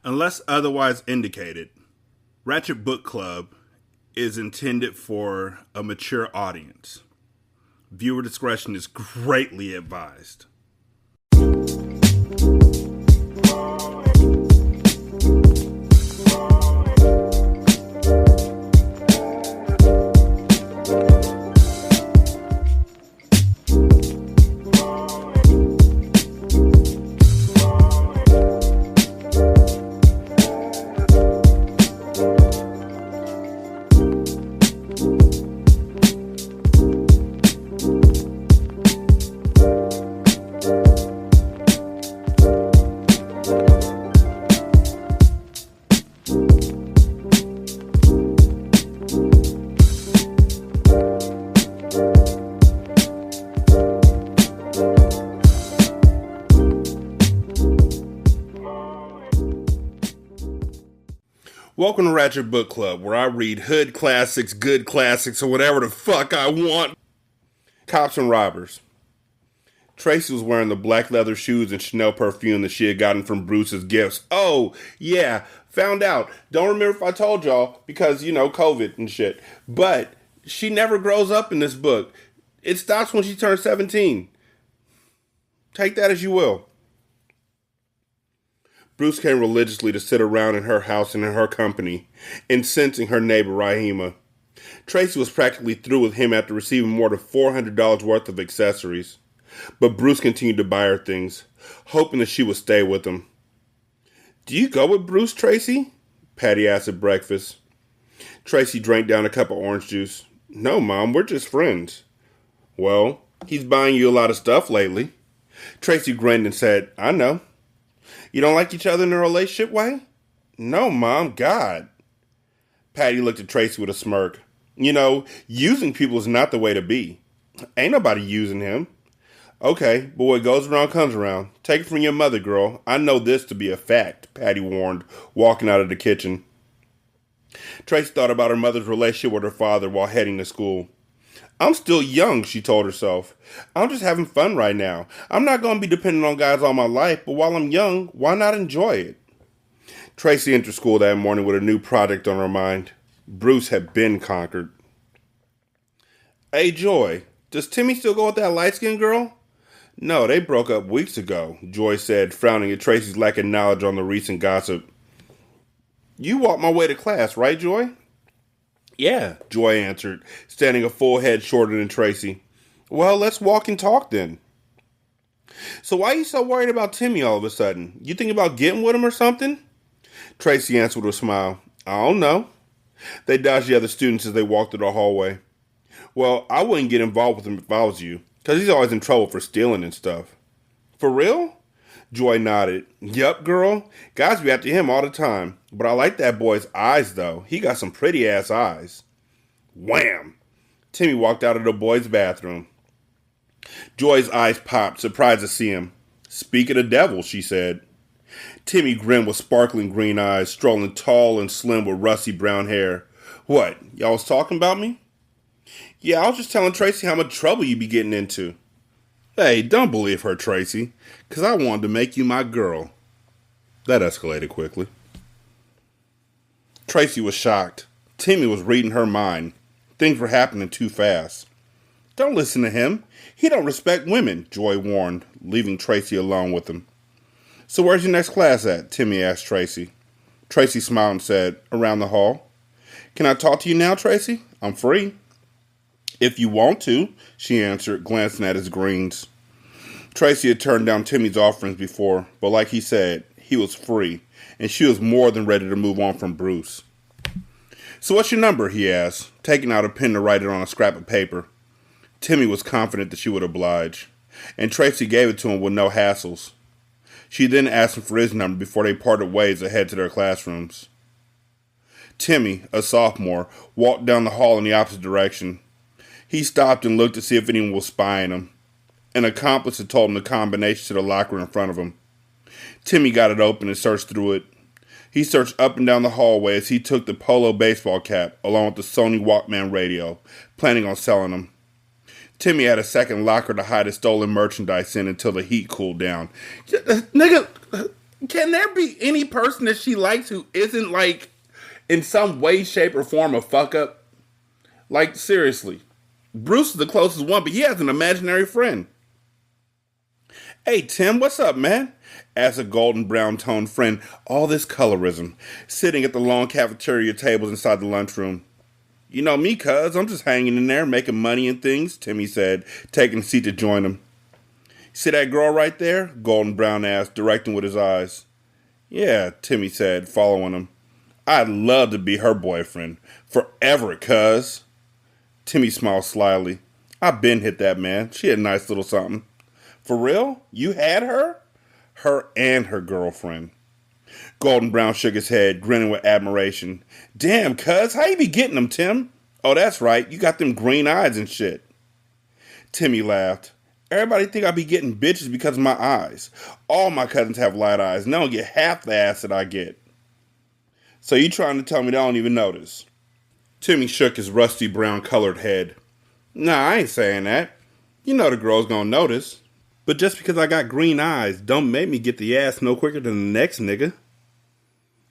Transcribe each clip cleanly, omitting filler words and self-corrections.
Unless otherwise indicated, Ratchet Book Club is intended for a mature audience. Viewer discretion is greatly advised. Welcome to Ratchet Book Club, where I read hood classics, good classics, or whatever the fuck I want. Cops and robbers. Tracy was wearing the black leather shoes and Chanel perfume that she had gotten from Bruce's gifts. Oh, yeah, found out. Don't remember if I told y'all, because, COVID and shit. But she never grows up in this book. It stops when she turns 17. Take that as you will. Bruce came religiously to sit around in her house and in her company, incensing her neighbor Rahima. Tracy was practically through with him after receiving more than $400 worth of accessories. But Bruce continued to buy her things, hoping that she would stay with him. "Do you go with Bruce, Tracy?" Patty asked at breakfast. Tracy drank down a cup of orange juice. "No, Mom, we're just friends." "Well, he's buying you a lot of stuff lately." Tracy grinned and said, "I know." "You don't like each other in a relationship way?" "No, Mom, God." Patty looked at Tracy with a smirk. Using people is not the way to be. Ain't nobody using him." "Okay, but what goes around comes around. Take it from your mother, girl. I know this to be a fact," Patty warned, walking out of the kitchen. Tracy thought about her mother's relationship with her father while heading to school. "I'm still young," she told herself. "I'm just having fun right now. I'm not going to be dependent on guys all my life, but while I'm young, why not enjoy it?" Tracy entered school that morning with a new project on her mind. Bruce had been conquered. "Hey, Joy, does Timmy still go with that light-skinned girl?" "No, they broke up weeks ago," Joy said, frowning at Tracy's lack of knowledge on the recent gossip. "You walked my way to class, right, Joy?" "Yeah," Joy answered, standing a full head shorter than Tracy. "Well, let's walk and talk then." "So why are you so worried about Timmy all of a sudden? You think about getting with him or something?" Tracy answered with a smile. "I don't know." They dodged the other students as they walked through the hallway. "Well, I wouldn't get involved with him if I was you, because he's always in trouble for stealing and stuff." "For real?" Joy nodded. "Yup, girl. Guys be after him all the time. But I like that boy's eyes, though. He got some pretty-ass eyes." Wham! Timmy walked out of the boys' bathroom. Joy's eyes popped, surprised to see him. "Speak of the devil," she said. Timmy grinned with sparkling green eyes, strolling tall and slim with rusty brown hair. "What, y'all was talking about me?" "Yeah, I was just telling Tracy how much trouble you be getting into." "Hey, don't believe her, Tracy, because I wanted to make you my girl." That escalated quickly. Tracy was shocked. Timmy was reading her mind. Things were happening too fast. "Don't listen to him. He don't respect women," Joy warned, leaving Tracy alone with him. "So where's your next class at?" Timmy asked Tracy. Tracy smiled and said, "Around the hall." "Can I talk to you now, Tracy? I'm free." "If you want to," she answered, glancing at his greens. Tracy had turned down Timmy's offerings before, but like he said, he was free, and she was more than ready to move on from Bruce. "So what's your number?" he asked, taking out a pen to write it on a scrap of paper. Timmy was confident that she would oblige, and Tracy gave it to him with no hassles. She then asked him for his number before they parted ways to head to their classrooms. Timmy, a sophomore, walked down the hall in the opposite direction. He stopped and looked to see if anyone was spying him. An accomplice had told him the combination to the locker in front of him. Timmy got it open and searched through it. He searched up and down the hallway as he took the polo baseball cap along with the Sony Walkman radio, planning on selling them. Timmy had a second locker to hide his stolen merchandise in until the heat cooled down. "Nigga, Can there be any person that she likes who isn't like in some way, shape, or form a fuck up? Like, seriously. Bruce is the closest one, but he has an imaginary friend. Hey, Tim, what's up, man? Asked a golden brown toned friend, all this colorism, sitting at the long cafeteria tables inside the lunchroom. You know me, cuz. I'm just hanging in there, making money and things, Timmy said, taking a seat to join him. See that girl right there? Golden Brown asked, directing with his eyes. Yeah, Timmy said, following him. I'd love to be her boyfriend. Forever, cuz. Timmy smiled slyly. I been hit that, man. She had a nice little something. For real? You had her? Her and her girlfriend. Golden Brown shook his head, grinning with admiration. Damn, cuz, how you be getting them, Tim? Oh, that's right, you got them green eyes and shit. Timmy laughed. Everybody think I be getting bitches because of my eyes. All my cousins have light eyes, and they don't get half the ass that I get. So you trying to tell me they don't even notice? Timmy shook his rusty brown colored head. Nah, I ain't saying that. You know the girl's gonna notice. But just because I got green eyes don't make me get the ass no quicker than the next nigga.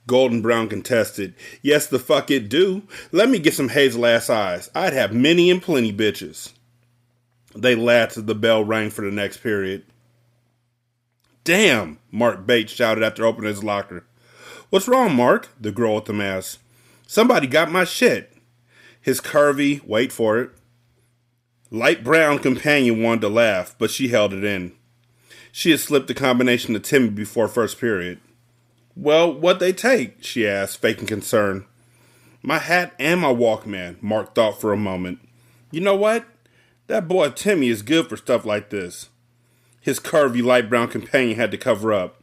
Golden Brown contested. Yes, the fuck it do. Let me get some hazel ass eyes. I'd have many and plenty bitches. They laughed as the bell rang for the next period. Damn, Mark Bates shouted after opening his locker. What's wrong, Mark? The girl with the mask. Somebody got my shit. His curvy, wait for it, light brown companion wanted to laugh, but she held it in. She had slipped the combination to Timmy before first period. Well, what'd they take? She asked, faking concern. My hat and my Walkman, Mark thought for a moment. You know what? That boy Timmy is good for stuff like this. His curvy light brown companion had to cover up.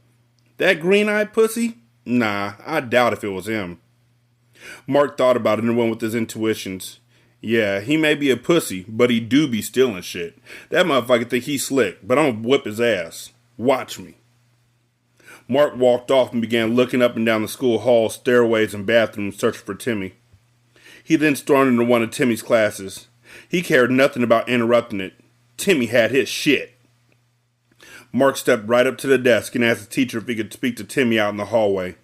That green-eyed pussy? Nah, I doubt if it was him. Mark thought about it and went with his intuitions. Yeah, he may be a pussy, but he do be stealing shit. That motherfucker think he's slick, but I'm gonna whip his ass. Watch me. Mark walked off and began looking up and down the school halls, stairways, and bathrooms, searching for Timmy. He then stormed into one of Timmy's classes. He cared nothing about interrupting it. Timmy had his shit. Mark stepped right up to the desk and asked the teacher if he could speak to Timmy out in the hallway.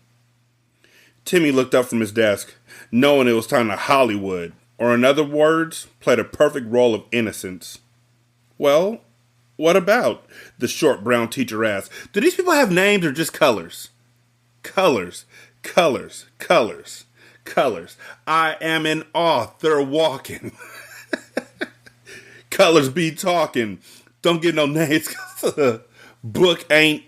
Timmy looked up from his desk, knowing it was time to Hollywood, or in other words, played a perfect role of innocence. Well, what about? The short brown teacher asked. Do these people have names or just colors? Colors, colors, colors, colors. I am an author walking. Colors be talking. Don't get no names because the book ain't.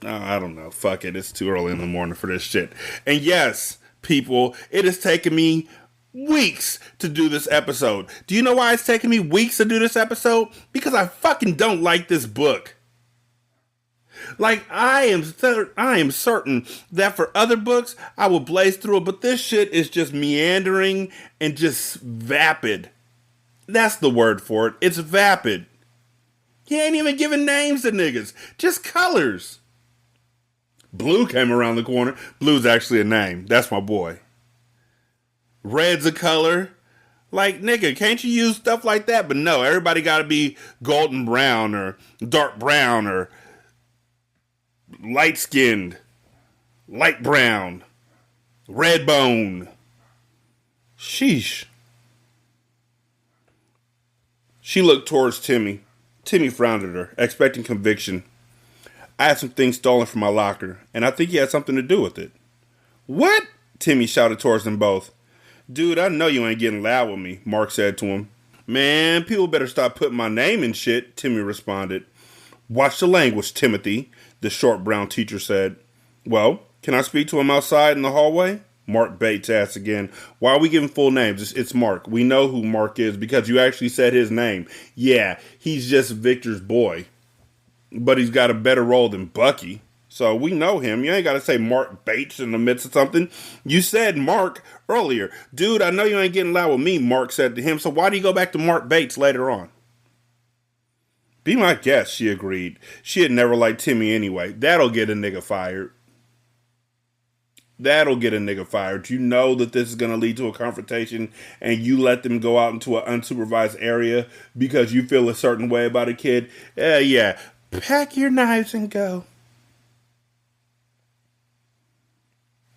I don't know. Fuck it. It's too early in the morning for this shit. And yes, people, it has taken me weeks to do this episode. Do you know why it's taken me weeks to do this episode? Because I fucking don't like this book. Like, I am certain that for other books, I will blaze through it, but this shit is just meandering and just vapid. That's the word for it. It's vapid. He ain't even giving names to niggas. Just colors. Blue came around the corner. Blue's actually a name. That's my boy. Red's a color. Like, nigga, can't you use stuff like that? But no, everybody gotta be golden brown or dark brown or light-skinned, light brown, red bone. Sheesh. She looked towards Timmy. Timmy frowned at her, expecting conviction. I had some things stolen from my locker, and I think he had something to do with it. What? Timmy shouted towards them both. Dude, I know you ain't getting loud with me, Mark said to him. Man, people better stop putting my name in shit, Timmy responded. Watch the language, Timothy, the short brown teacher said. Well, can I speak to him outside in the hallway? Mark Bates asked again. Why are we giving full names? It's Mark. We know who Mark is because you actually said his name. Yeah, he's just Victor's boy. But he's got a better role than Bucky. So we know him. You ain't got to say Mark Bates in the midst of something. You said Mark earlier. Dude, I know you ain't getting loud with me, Mark said to him. So why do you go back to Mark Bates later on? Be my guest, she agreed. She had never liked Timmy anyway. That'll get a nigga fired. That'll get a nigga fired. You know that this is going to lead to a confrontation and you let them go out into an unsupervised area because you feel a certain way about a kid. Yeah. Pack your knives and go.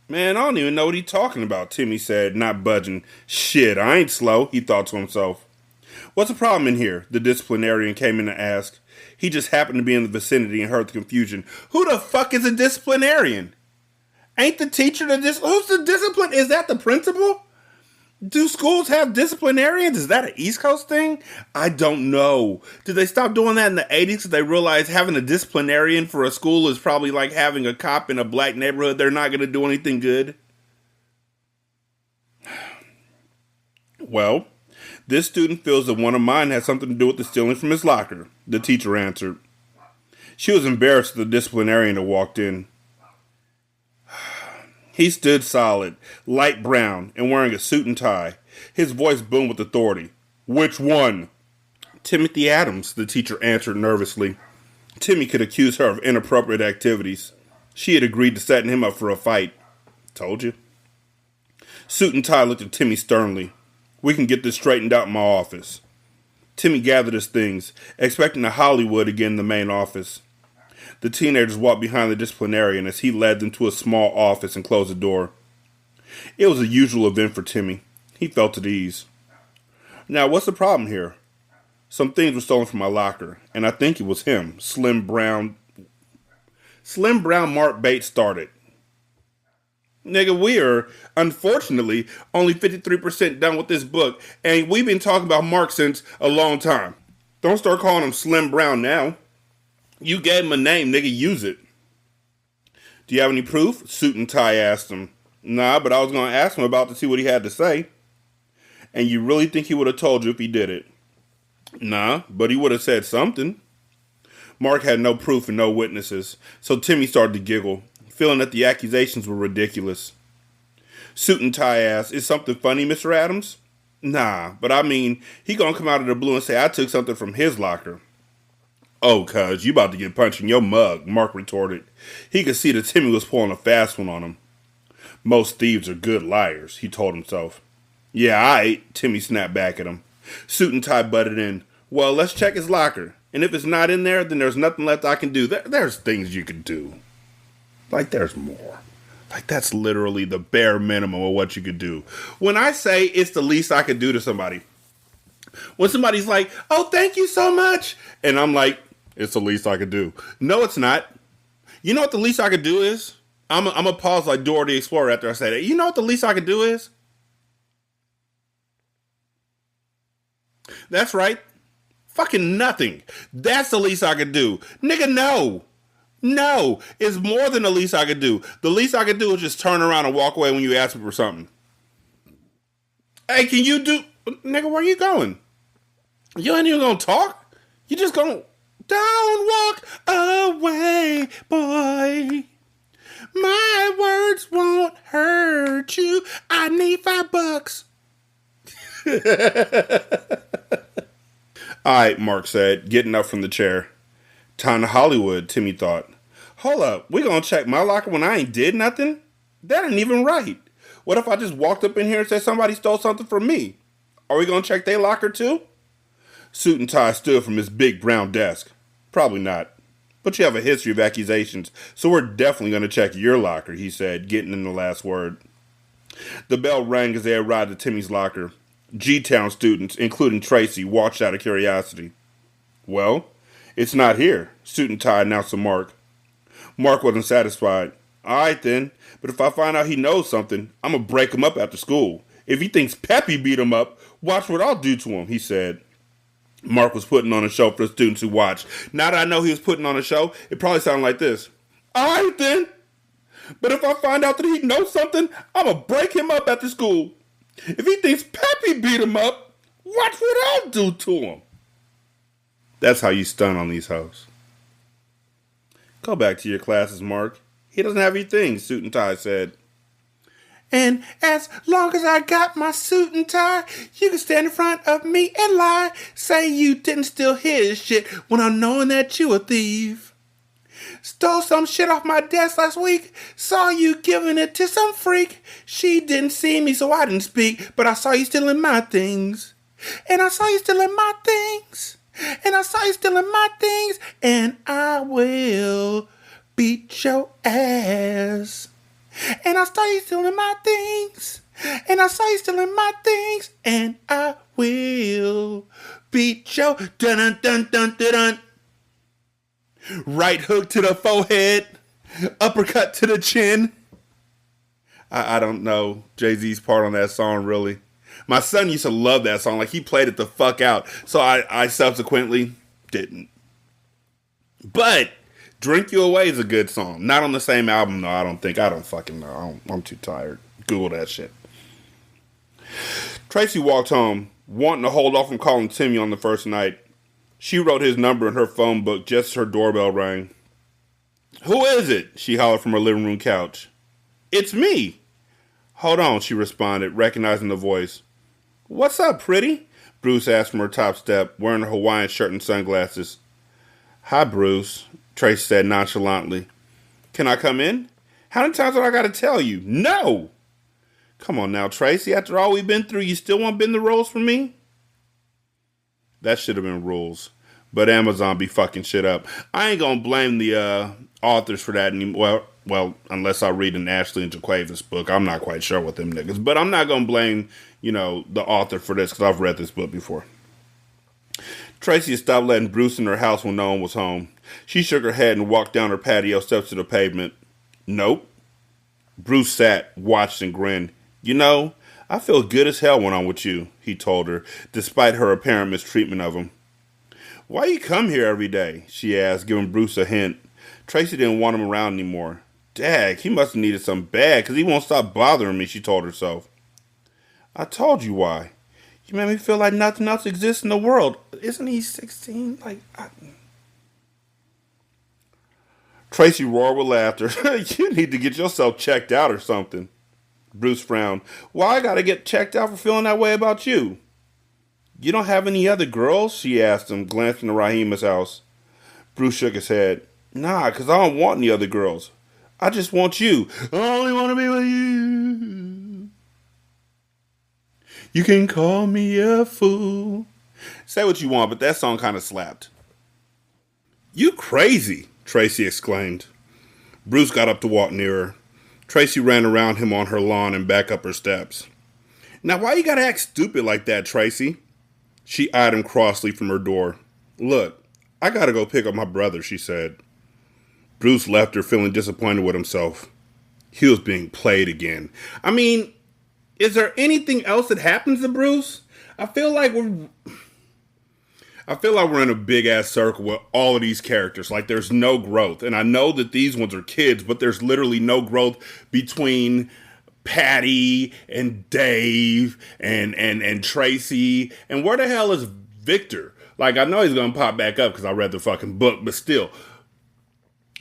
Man, I don't even know what he's talking about, Timmy said, not budging. Shit, I ain't slow, he thought to himself. What's the problem in here? The disciplinarian came in to ask. He just happened to be in the vicinity and heard the confusion. Who the fuck is a disciplinarian? Ain't the teacher who's the discipline? Is that the principal? Do schools have disciplinarians? Is that an East Coast thing? I don't know. Did they stop doing that in the 80s because they realized having a disciplinarian for a school is probably like having a cop in a black neighborhood? They're not going to do anything good. Well, this student feels that one of mine had something to do with the stealing from his locker, the teacher answered. She was embarrassed of the disciplinarian that walked in. He stood solid, light brown, and wearing a suit and tie. His voice boomed with authority. Which one? Timothy Adams, the teacher answered nervously. Timmy could accuse her of inappropriate activities. She had agreed to setting him up for a fight. Told you. Suit and tie looked at Timmy sternly. We can get this straightened out in my office. Timmy gathered his things, expecting a Hollywood again in the main office. The teenagers walked behind the disciplinarian as he led them to a small office and closed the door. It was a usual event for Timmy. He felt at ease. Now, what's the problem here? Some things were stolen from my locker, and I think it was him, Slim Brown Mark Bates started. Nigga, we are, unfortunately, only 53% done with this book, and we've been talking about Mark since a long time. Don't start calling him Slim Brown now. You gave him a name, nigga, use it. Do you have any proof? Suit and tie asked him. Nah, but I was going to ask him about to see what he had to say. And you really think he would have told you if he did it? Nah, but he would have said something. Mark had no proof and no witnesses, so Timmy started to giggle, feeling that the accusations were ridiculous. Suit and tie asked, is something funny, Mr. Adams? Nah, but I mean, he gonna come out of the blue and say I took something from his locker. Oh, cuz, you about to get punched in your mug, Mark retorted. He could see that Timmy was pulling a fast one on him. Most thieves are good liars, he told himself. Yeah, aight, Timmy snapped back at him. Suit and tie butted in. Well, let's check his locker. And if it's not in there, then there's nothing left I can do. There's things you can do. Like, there's more. Like, that's literally the bare minimum of what you could do. When I say it's the least I could do to somebody, when somebody's like, oh, thank you so much, and I'm like, it's the least I could do. No, it's not. You know what the least I could do is? I'm going to pause like Dora the Explorer after I say that. You know what the least I could do is? That's right. Fucking nothing. That's the least I could do. Nigga, no. No. It's more than the least I could do. The least I could do is just turn around and walk away when you ask me for something. Hey, can you do... Nigga, where you going? You ain't even gonna talk? You just gonna... Don't walk away, boy. My words won't hurt you. I need $5. Alright, Mark said, getting up from the chair. Time to Hollywood, Timmy thought. Hold up, we gonna check my locker when I ain't did nothing? That ain't even right. What if I just walked up in here and said somebody stole something from me? Are we gonna check their locker too? Suit and tie stood from his big brown desk. Probably not. But you have a history of accusations, so we're definitely gonna check your locker, he said, getting in the last word. The bell rang as they arrived at Timmy's locker. G-Town students, including Tracy, watched out of curiosity. Well, it's not here, Suit and tie announced to Mark. Mark wasn't satisfied. Alright then, but if I find out he knows something, I'm gonna break him up after school. If he thinks Peppy beat him up, watch what I'll do to him, he said. Mark was putting on a show for the students who watched. Now that I know he was putting on a show, it probably sounded like this. Alright then, but if I find out that he knows something, I'm gonna break him up after school. If he thinks Peppy beat him up, watch what I'll do to him. That's how you stun on these hoes. Go back to your classes, Mark. He doesn't have any things, Suit and Tie said. And as long as I got my suit and tie, you can stand in front of me and lie. Say you didn't steal his shit when I'm knowing that you a thief. Stole some shit off my desk last week. Saw you giving it to some freak. She didn't see me, so I didn't speak. But I saw you stealing my things. And I saw you stealing my things. And I saw you stealing my things. And I will beat your ass. And I saw you stealing my things. And I saw you stealing my things. And I will beat your dun dun dun dun dun. Right hook to the forehead. Uppercut to the chin. I don't know Jay-Z's part on that song, really. My son used to love that song. Like, he played it the fuck out. So I subsequently didn't. But Drink You Away is a good song. Not on the same album, though, I don't think. I don't fucking know. I'm too tired. Google that shit. Tracy walked home, wanting to hold off from calling Timmy on the first night. She wrote his number in her phone book just as her doorbell rang. "Who is it?" she hollered from her living room couch. "It's me." "Hold on," she responded, recognizing the voice. "What's up, pretty?" Bruce asked from her top step, wearing a Hawaiian shirt and sunglasses. "Hi, Bruce," Tracy said nonchalantly. "Can I come in?" "How many times have I got to tell you? No!" "Come on now, Tracy. After all we've been through, you still want to bend the rules for me?" That should have been rules. But Amazon be fucking shit up. I ain't gonna blame the authors for that anymore. Well, unless I read an Ashley and Jaquavis book. I'm not quite sure with them niggas. But I'm not gonna blame, the author for this, because I've read this book before. Tracy stopped letting Bruce in her house when no one was home. She shook her head and walked down her patio steps to the pavement. "Nope." Bruce sat, watched, and grinned. "I feel good as hell when I'm with you," he told her, despite her apparent mistreatment of him. "Why you come here every day?" she asked, giving Bruce a hint. Tracy didn't want him around anymore. "Dag, he must have needed something bad, because he won't stop bothering me," she told herself. "I told you why. You made me feel like nothing else exists in the world. Isn't he 16? Tracy roared with laughter. "You need to get yourself checked out or something." Bruce frowned. "Why I gotta get checked out for feeling that way about you?" "You don't have any other girls?" she asked him, glancing to Rahima's house. Bruce shook his head. "Nah, 'cause I don't want any other girls. I just want you. I only want to be with you. You can call me a fool." Say what you want, but that song kind of slapped. "You crazy," Tracy exclaimed. Bruce got up to walk nearer. Tracy ran around him on her lawn and back up her steps. "Now why you gotta act stupid like that, Tracy?" She eyed him crossly from her door. "Look, I gotta go pick up my brother," she said. Bruce left her feeling disappointed with himself. He was being played again. I mean, is there anything else that happens to Bruce? I feel like we're in a big ass circle with all of these characters. Like, there's no growth. And I know that these ones are kids, but there's literally no growth between Patty and Dave and Tracy. And where the hell is Victor? Like, I know he's going to pop back up because I read the fucking book, but still,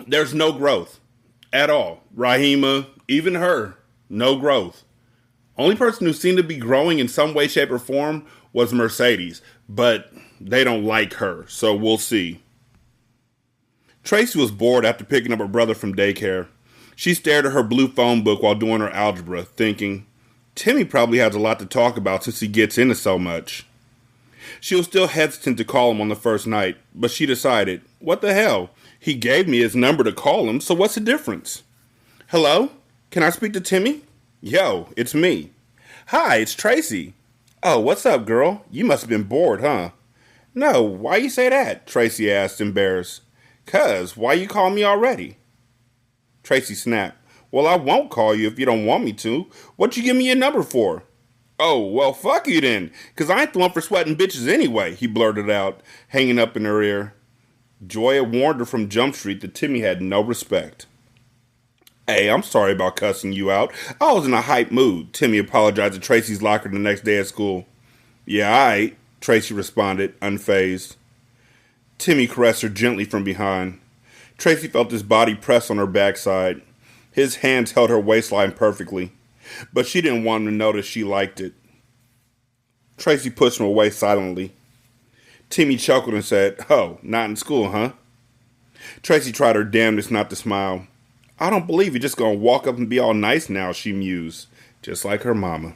there's no growth at all. Rahima, even her, no growth. Only person who seemed to be growing in some way, shape, or form was Mercedes, but they don't like her, so we'll see. Tracy was bored after picking up her brother from daycare. She stared at her blue phone book while doing her algebra, thinking, Timmy probably has a lot to talk about since he gets into so much. She was still hesitant to call him on the first night, but she decided, what the hell? He gave me his number to call him, so what's the difference? "Hello? Can I speak to Timmy?" "Yo, it's me." "Hi, it's Tracy." "Oh, what's up, girl? You must have been bored, huh?" "No, why you say that?" Tracy asked, embarrassed. "'Cause, why you call me already?" Tracy snapped. "Well, I won't call you if you don't want me to. What'd you give me your number for?" "Oh, well, fuck you then, 'cause I ain't the one for sweating bitches anyway," he blurted out, hanging up in her ear. Joy had warned her from Jump Street that Timmy had no respect. "Hey, I'm sorry about cussing you out. I was in a hype mood," Timmy apologized at Tracy's locker the next day at school. "Yeah, alright," Tracy responded, unfazed. Timmy caressed her gently from behind. Tracy felt his body press on her backside. His hands held her waistline perfectly, but she didn't want him to notice she liked it. Tracy pushed him away silently. Timmy chuckled and said, "Oh, not in school, huh?" Tracy tried her damnedest not to smile. "I don't believe you're just gonna walk up and be all nice now," she mused, just like her mama.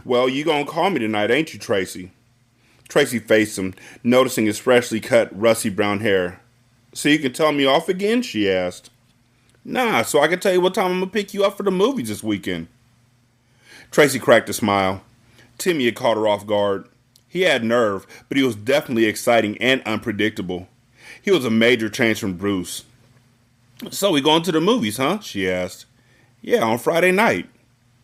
"Well, you gonna call me tonight, ain't you, Tracy?" Tracy faced him, noticing his freshly cut, rusty brown hair. "So you can tell me off again?" she asked. Nah, so I can tell you what time I'm gonna pick you up for the movies this weekend. Tracy cracked a smile. Timmy had caught her off guard. He had nerve, but he was definitely exciting and unpredictable. He was a major change from Bruce. So we going to the movies, huh? She asked. Yeah, on Friday night.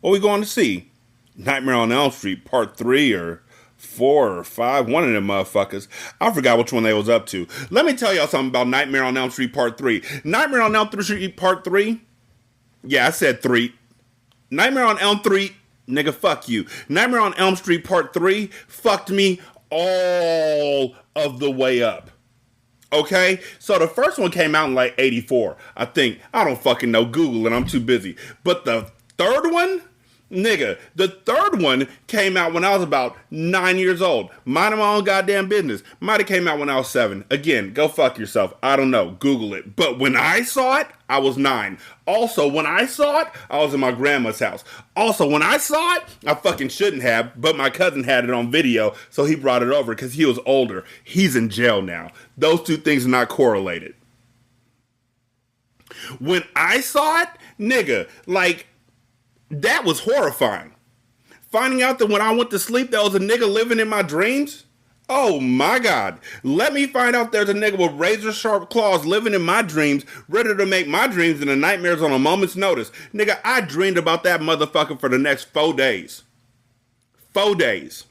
What we going to see? Nightmare on Elm Street Part 3 or 4 or 5, one of them motherfuckers. I forgot which one they was up to. Let me tell y'all something about Nightmare on Elm Street Part 3. Nightmare on Elm Street Part 3? Yeah, I said 3. Nightmare on Elm 3, nigga, fuck you. Nightmare on Elm Street Part 3 fucked me all of the way up. Okay? So the first one came out in like 84, I think. I don't fucking know. Google it. I'm too busy. But the third one? Nigga, the third one came out when I was about 9 years old. Minding my own goddamn business. Might have came out when I was 7. Again, go fuck yourself. I don't know. Google it. But when I saw it, I was 9. Also, when I saw it, I was in my grandma's house. Also, when I saw it, I fucking shouldn't have, but my cousin had it on video, so he brought it over because he was older. He's in jail now. Those two things are not correlated. When I saw it, nigga, like, that was horrifying. Finding out that when I went to sleep, there was a nigga living in my dreams. Oh my God. Let me find out there's a nigga with razor sharp claws living in my dreams, ready to make my dreams into nightmares on a moment's notice. Nigga, I dreamed about that motherfucker for the next 4 days. 4 days.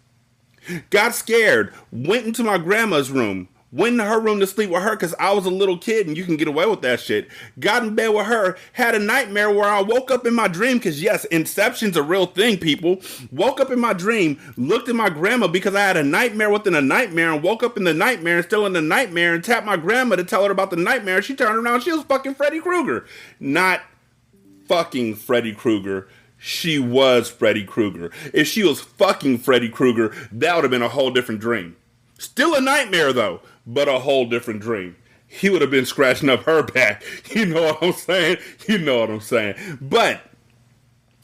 Got scared. Went into my grandma's room. Went in her room to sleep with her because I was a little kid and you can get away with that shit. Got in bed with her. Had a nightmare where I woke up in my dream because, yes, Inception's a real thing, people. Woke up in my dream, looked at my grandma because I had a nightmare within a nightmare and woke up in the nightmare and still in the nightmare and tapped my grandma to tell her about the nightmare. She turned around. She was fucking Freddy Krueger. Not fucking Freddy Krueger. She was Freddy Krueger. If she was fucking Freddy Krueger, that would have been a whole different dream. Still a nightmare, though, but a whole different dream. He would have been scratching up her back. You know what I'm saying? You know what I'm saying. But,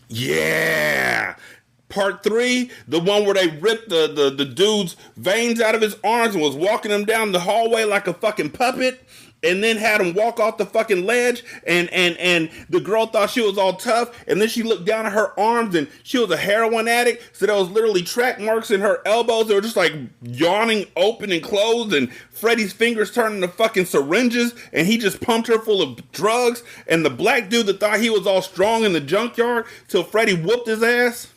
yeah. Part 3, the one where they ripped the dude's veins out of his arms and was walking him down the hallway like a fucking puppet. And then had him walk off the fucking ledge, and the girl thought she was all tough, and then she looked down at her arms, and she was a heroin addict, so there was literally track marks in her elbows. They were just like yawning open and closed, and Freddy's fingers turned into fucking syringes, and he just pumped her full of drugs, and the black dude that thought he was all strong in the junkyard till Freddy whooped his ass.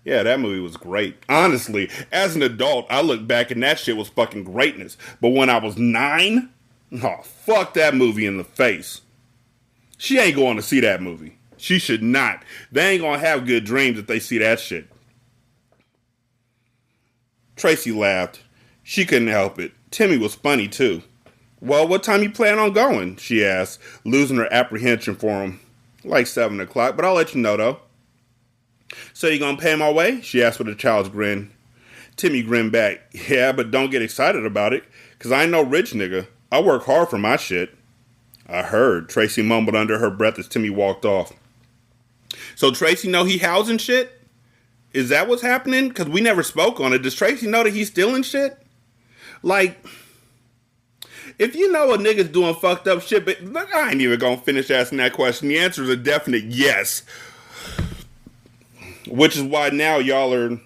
Yeah, that movie was great. Honestly, as an adult, I look back and that shit was fucking greatness. But when I was 9, oh, fuck that movie in the face. She ain't going to see that movie. She should not. They ain't going to have good dreams if they see that shit. Tracy laughed. She couldn't help it. Timmy was funny, too. Well, what time you plan on going? She asked, losing her apprehension for him. Like 7 o'clock, but I'll let you know, though. So you gonna pay my way? She asked with a child's grin. Timmy grinned back. Yeah, but don't get excited about it, cause I ain't no rich nigga. I work hard for my shit. I heard, Tracy mumbled under her breath as Timmy walked off. So Tracy know he housing shit? Is that what's happening? Cause we never spoke on it. Does Tracy know that he's stealing shit? Like, if you know a nigga's doing fucked up shit, but I ain't even gonna finish asking that question. The answer is a definite yes. Which is why now y'all are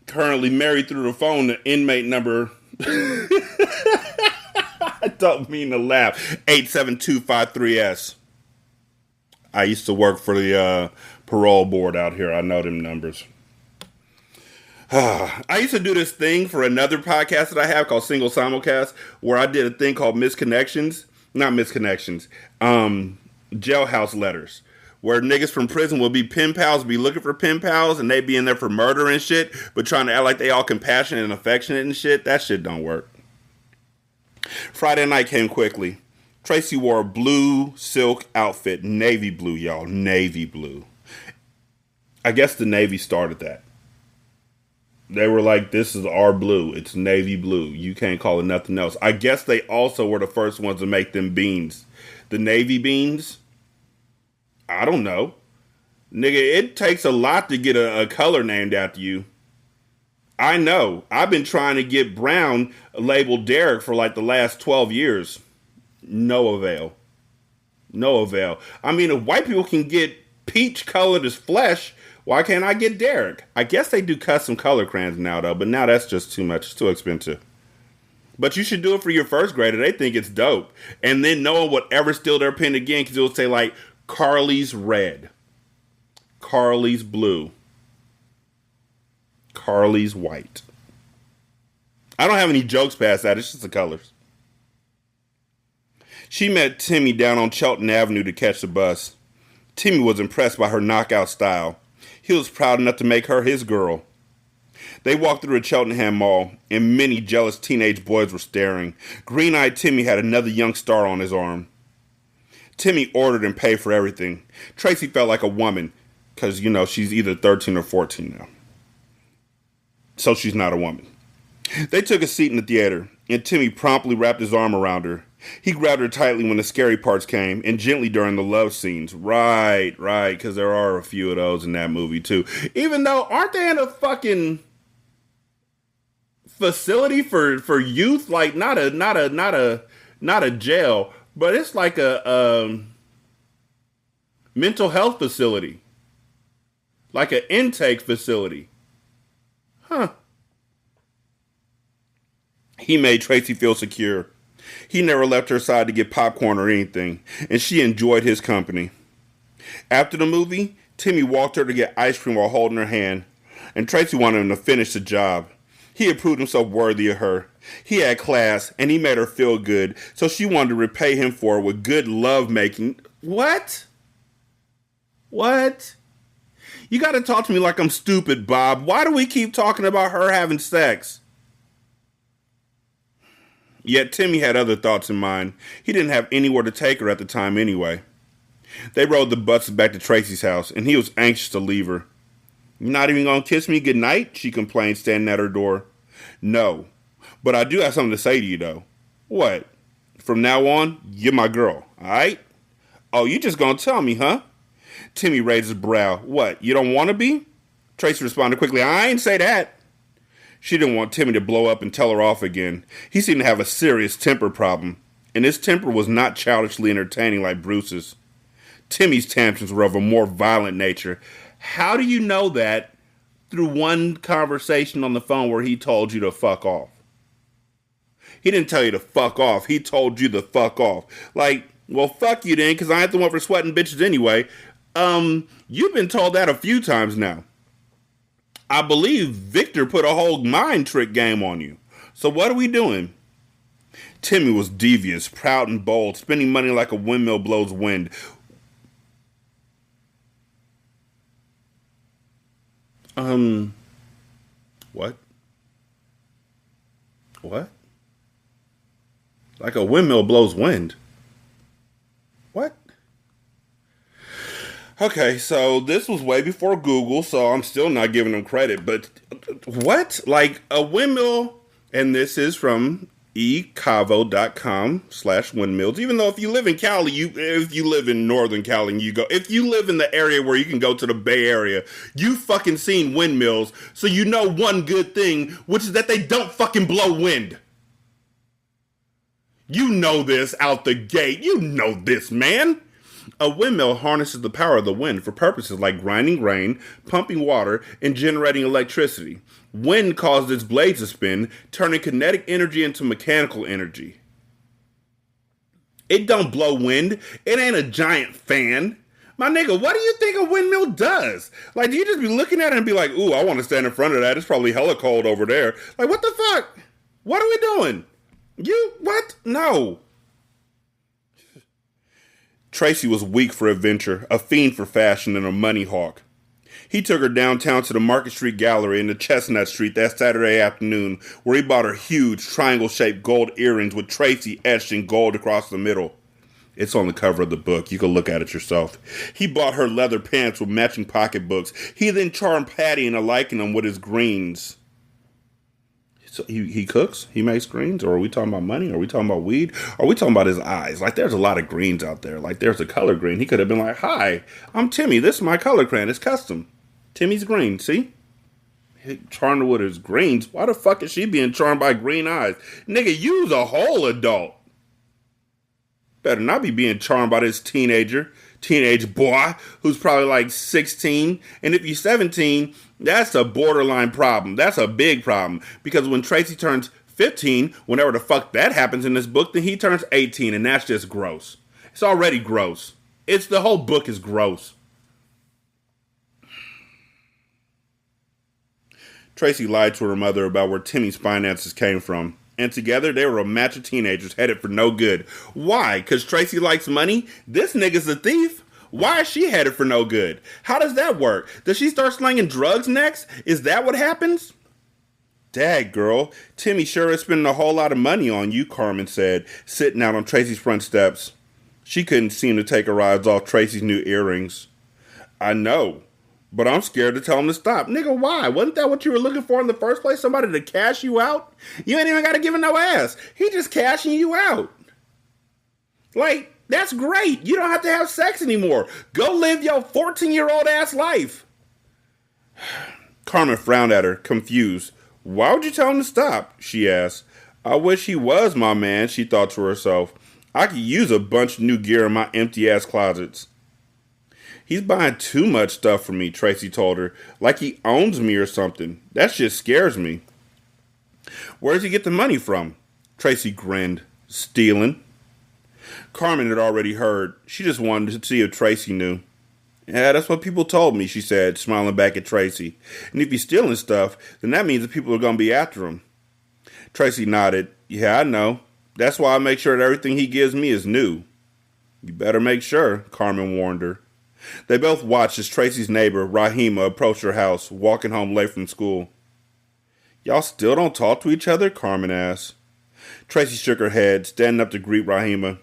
currently married through the phone to inmate number... I don't mean to laugh. 87253S. I used to work for the parole board out here. I know them numbers. I used to do this thing for another podcast that I have called Single Simulcast, where I did a thing called Misconnections. Not Misconnections. Jailhouse Letters. Where niggas from prison will be pen pals, be looking for pen pals, and they be in there for murder and shit, but trying to act like they all compassionate and affectionate and shit. That shit don't work. Friday night came quickly. Tracy wore a blue silk outfit. Navy blue, y'all. Navy blue. I guess the Navy started that. They were like, this is our blue. It's navy blue. You can't call it nothing else. I guess they also were the first ones to make them beans. The Navy beans. I don't know. Nigga, it takes a lot to get a color named after you. I know. I've been trying to get Brown labeled Derek for like the last 12 years. No avail. No avail. I mean, if white people can get peach colored as flesh, why can't I get Derek? I guess they do custom color crayons now, though, but now that's just too much. It's too expensive. But you should do it for your first grader. They think it's dope. And then no one would ever steal their pen again because it will say, like, Carly's red, Carly's blue, Carly's white. I don't have any jokes past that. It's just the colors. She met Timmy down on Chelton Avenue to catch the bus. Timmy was impressed by her knockout style. He was proud enough to make her his girl. They walked through a Cheltenham mall, and many jealous teenage boys were staring. Green-eyed Timmy had another young star on his arm. Timmy ordered and paid for everything. Tracy felt like a woman, because, she's either 13 or 14 now. So she's not a woman. They took a seat in the theater, and Timmy promptly wrapped his arm around her. He grabbed her tightly when the scary parts came, and gently during the love scenes. Right, because there are a few of those in that movie, too. Even though, aren't they in a fucking facility for youth? Like, not a jail, but it's like a mental health facility. Like an intake facility. Huh. He made Tracy feel secure. He never left her side to get popcorn or anything, and she enjoyed his company. After the movie, Timmy walked her to get ice cream while holding her hand, and Tracy wanted him to finish the job. He had proved himself worthy of her. He had class, and he made her feel good, so she wanted to repay him for it with good love-making. What? You gotta talk to me like I'm stupid, Bob. Why do we keep talking about her having sex? Yet Timmy had other thoughts in mind. He didn't have anywhere to take her at the time anyway. They rode the bus back to Tracy's house, and he was anxious to leave her. "You're not even gonna kiss me goodnight?" she complained, standing at her door. "No, but I do have something to say to you, though." "What?" "From now on, you're my girl, alright?" "Oh, you just gonna tell me, huh?" Timmy raised his brow. "What, you don't want to be?" Tracy responded quickly, "I ain't say that." She didn't want Timmy to blow up and tell her off again. He seemed to have a serious temper problem, and his temper was not childishly entertaining like Bruce's. Timmy's tantrums were of a more violent nature. How do you know that? Through one conversation on the phone where he told you to fuck off. He didn't tell you to fuck off. He told you to fuck off. Like, well, fuck you then, because I ain't the one for sweating bitches anyway. You've been told that a few times now. I believe Victor put a whole mind trick game on you. So what are we doing? Timmy was devious, proud and bold, spending money like a windmill blows wind. What? What? Like a windmill blows wind. What? Okay, so this was way before Google, so I'm still not giving them credit, but what? Like a windmill, and this is from ecavo.com/windmills. Even though if you live in Cali, if you live in Northern Cali, if you live in the area where you can go to the Bay Area, you fucking seen windmills, so you know one good thing, which is that they don't fucking blow wind. You know this out the gate. You know this, man. A windmill harnesses the power of the wind for purposes like grinding grain, pumping water, and generating electricity. Wind causes its blades to spin, turning kinetic energy into mechanical energy. It don't blow wind. It ain't a giant fan. My nigga, what do you think a windmill does? Like, do you just be looking at it and be like, ooh, I want to stand in front of that. It's probably hella cold over there. Like, what the fuck? What are we doing? What? No. Tracy was weak for adventure, a fiend for fashion, and a money hawk. He took her downtown to the Market Street Gallery in the Chestnut Street that Saturday afternoon, where he bought her huge triangle-shaped gold earrings with Tracy etched in gold across the middle. It's on the cover of the book. You can look at it yourself. He bought her leather pants with matching pocketbooks. He then charmed Patty into liking them with his greens. So he cooks? He makes greens? Or are we talking about money? Are we talking about weed? Are we talking about his eyes? Like, there's a lot of greens out there. Like, there's a color green. He could have been like, hi, I'm Timmy. This is my color crayon. It's custom. Timmy's green. See? He charmed her with his greens. Why the fuck is she being charmed by green eyes? Nigga, you's a whole adult. better not be being charmed by this teenage boy who's probably like 16. And if you're 17, that's a borderline problem. That's a big problem. Because when Tracy turns 15, whenever the fuck that happens in this book, then he turns 18, and that's just gross. It's already gross. The whole book is gross. Tracy lied to her mother about where Timmy's finances came from. And together, they were a match of teenagers headed for no good. Why? Because Tracy likes money? This nigga's a thief? Why is she headed for no good? How does that work? Does she start slinging drugs next? Is that what happens? Dag, girl, Timmy sure is spending a whole lot of money on you, Carmen said, sitting out on Tracy's front steps. She couldn't seem to take her eyes off Tracy's new earrings. I know, but I'm scared to tell him to stop. Nigga, why? Wasn't that what you were looking for in the first place? Somebody to cash you out? You ain't even got to give him no ass. He just cashing you out. Like, that's great. You don't have to have sex anymore. Go live your 14-year-old ass life. Carmen frowned at her, confused. Why would you tell him to stop? She asked. I wish he was my man, she thought to herself. I could use a bunch of new gear in my empty-ass closets. He's buying too much stuff for me, Tracy told her, like he owns me or something. That shit scares me. Where does he get the money from? Tracy grinned. Stealing. Carmen had already heard. She just wanted to see if Tracy knew. Yeah, that's what people told me, she said, smiling back at Tracy. And if he's stealing stuff, then that means that people are going to be after him. Tracy nodded. Yeah, I know. That's why I make sure that everything he gives me is new. You better make sure, Carmen warned her. They both watched as Tracy's neighbor, Rahima, approached her house, walking home late from school. Y'all still don't talk to each other? Carmen asked. Tracy shook her head, standing up to greet Rahima.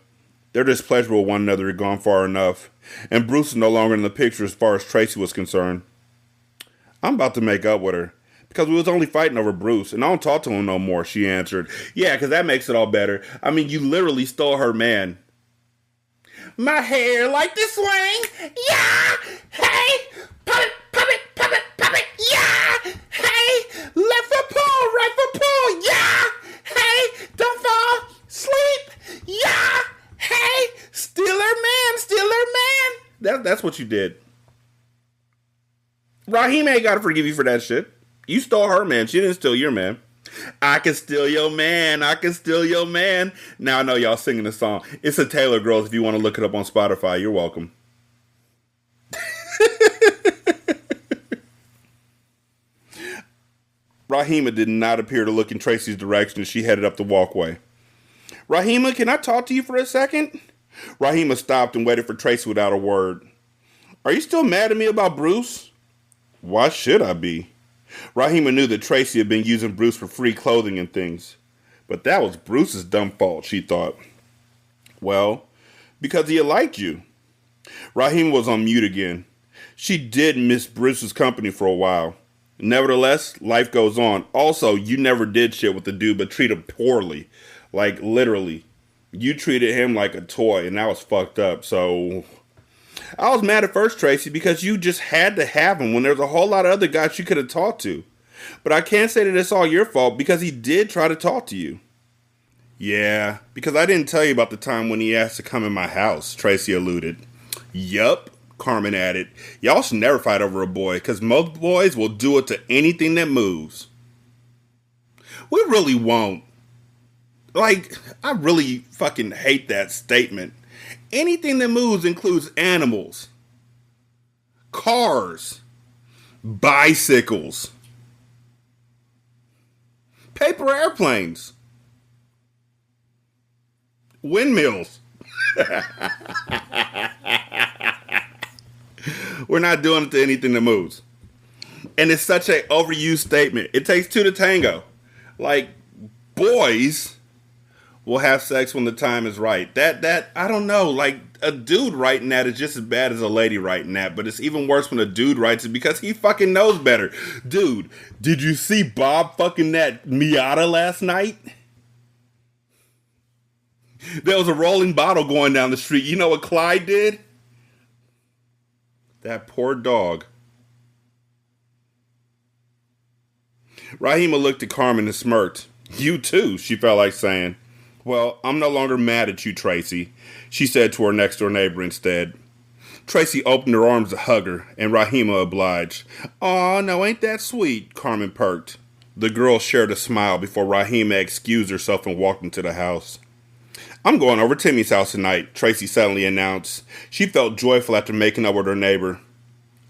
Their displeasure with one another had gone far enough, and Bruce was no longer in the picture as far as Tracy was concerned. I'm about to make up with her, because we was only fighting over Bruce, and I don't talk to him no more, she answered. Yeah, because that makes it all better. I mean, you literally stole her man. My hair like this swing, yeah, hey, pop it, pop it, pop it, pop it, yeah, hey, left foot pull, right foot pull, yeah, hey, don't fall, sleep, yeah, hey, steal her man, steal her man. That's what you did. Raheem ain't got to forgive you for that shit. You stole her man, she didn't steal your man. I can steal your man. I can steal your man. Now I know y'all singing the song. It's a Taylor Girls if you want to look it up on Spotify. You're welcome. Rahima did not appear to look in Tracy's direction as she headed up the walkway. Rahima, can I talk to you for a second? Rahima stopped and waited for Tracy without a word. Are you still mad at me about Bruce? Why should I be? Rahima knew that Tracy had been using Bruce for free clothing and things. But that was Bruce's dumb fault, she thought. Well, because he had liked you. Rahima was on mute again. She did miss Bruce's company for a while. Nevertheless, life goes on. Also, you never did shit with the dude but treat him poorly. Like, literally. You treated him like a toy, and that was fucked up, so... I was mad at first, Tracy, because you just had to have him when there's a whole lot of other guys you could have talked to. But I can't say that it's all your fault because he did try to talk to you. Yeah, because I didn't tell you about the time when he asked to come in my house, Tracy alluded. Yup, Carmen added. Y'all should never fight over a boy because most boys will do it to anything that moves. We really won't. Like, I really fucking hate that statement. Anything that moves includes animals, cars, bicycles, paper airplanes, windmills. We're not doing it to anything that moves. And it's such an overused statement. It takes two to tango. Like, boys will have sex when the time is right. That I don't know. Like, a dude writing that is just as bad as a lady writing that, but it's even worse when a dude writes it because he fucking knows better. Dude, did you see Bob fucking that Miata last night? There was a rolling bottle going down the street. You know what Clyde did? That poor dog. Rahima looked at Carmen and smirked. You too, she felt like saying. Well, I'm no longer mad at you, Tracy, she said to her next door neighbor instead. Tracy opened her arms to hug her, and Rahima obliged. Aw, no, ain't that sweet, Carmen perked. The girl shared a smile before Rahima excused herself and walked into the house. I'm going over to Timmy's house tonight, Tracy suddenly announced. She felt joyful after making up with her neighbor.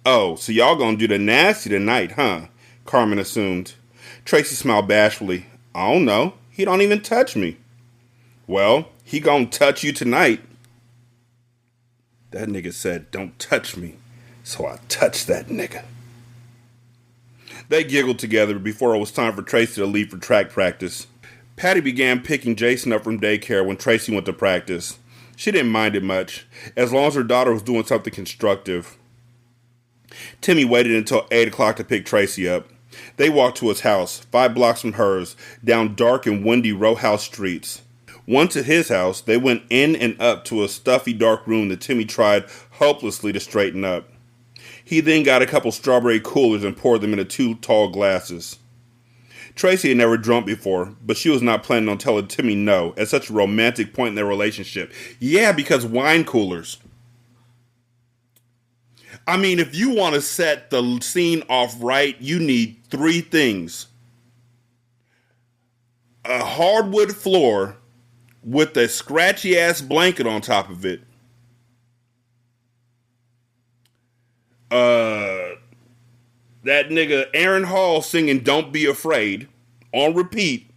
Oh, so y'all gonna do the nasty tonight, huh? Carmen assumed. Tracy smiled bashfully. I don't know. He don't even touch me. Well, he gonna touch you tonight. That nigga said, don't touch me. So I touched that nigga. They giggled together before it was time for Tracy to leave for track practice. Patty began picking Jason up from daycare when Tracy went to practice. She didn't mind it much, as long as her daughter was doing something constructive. Timmy waited until 8 o'clock to pick Tracy up. They walked to his house, 5 blocks from hers, down dark and windy row house streets. Once at his house, they went in and up to a stuffy dark room that Timmy tried hopelessly to straighten up. He then got a couple strawberry coolers and poured them into 2 tall glasses. Tracy had never drunk before, but she was not planning on telling Timmy no at such a romantic point in their relationship. Yeah, because wine coolers. I mean, if you want to set the scene off right, you need 3 things. A hardwood floor with a scratchy ass blanket on top of it. That nigga Aaron Hall singing Don't Be Afraid on repeat.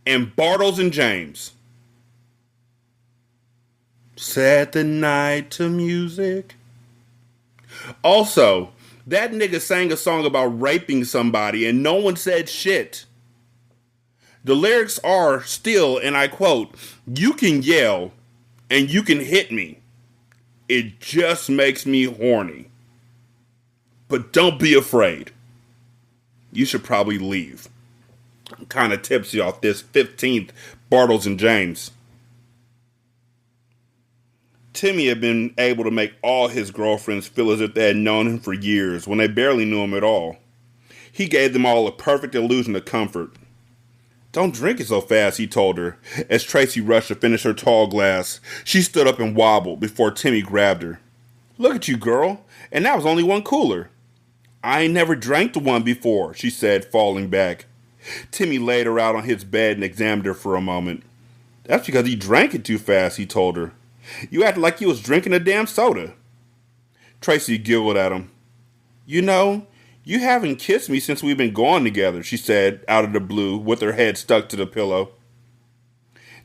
And Bartles and James. Set the night to music. Also, that nigga sang a song about raping somebody and no one said shit. The lyrics are still, and I quote, you can yell and you can hit me. It just makes me horny. But don't be afraid. You should probably leave. I'm kind of tipsy off this 15th Bartles and James. Timmy had been able to make all his girlfriends feel as if they had known him for years when they barely knew him at all. He gave them all a perfect illusion of comfort. Don't drink it so fast, he told her, as Tracy rushed to finish her tall glass. She stood up and wobbled before Timmy grabbed her. Look at you, girl, and that was only 1 cooler. I ain't never drank the one before, she said, falling back. Timmy laid her out on his bed and examined her for a moment. That's because he drank it too fast, he told her. You acted like you was drinking a damn soda. Tracy giggled at him. You know, you haven't kissed me since we've been gone together, she said, out of the blue, with her head stuck to the pillow.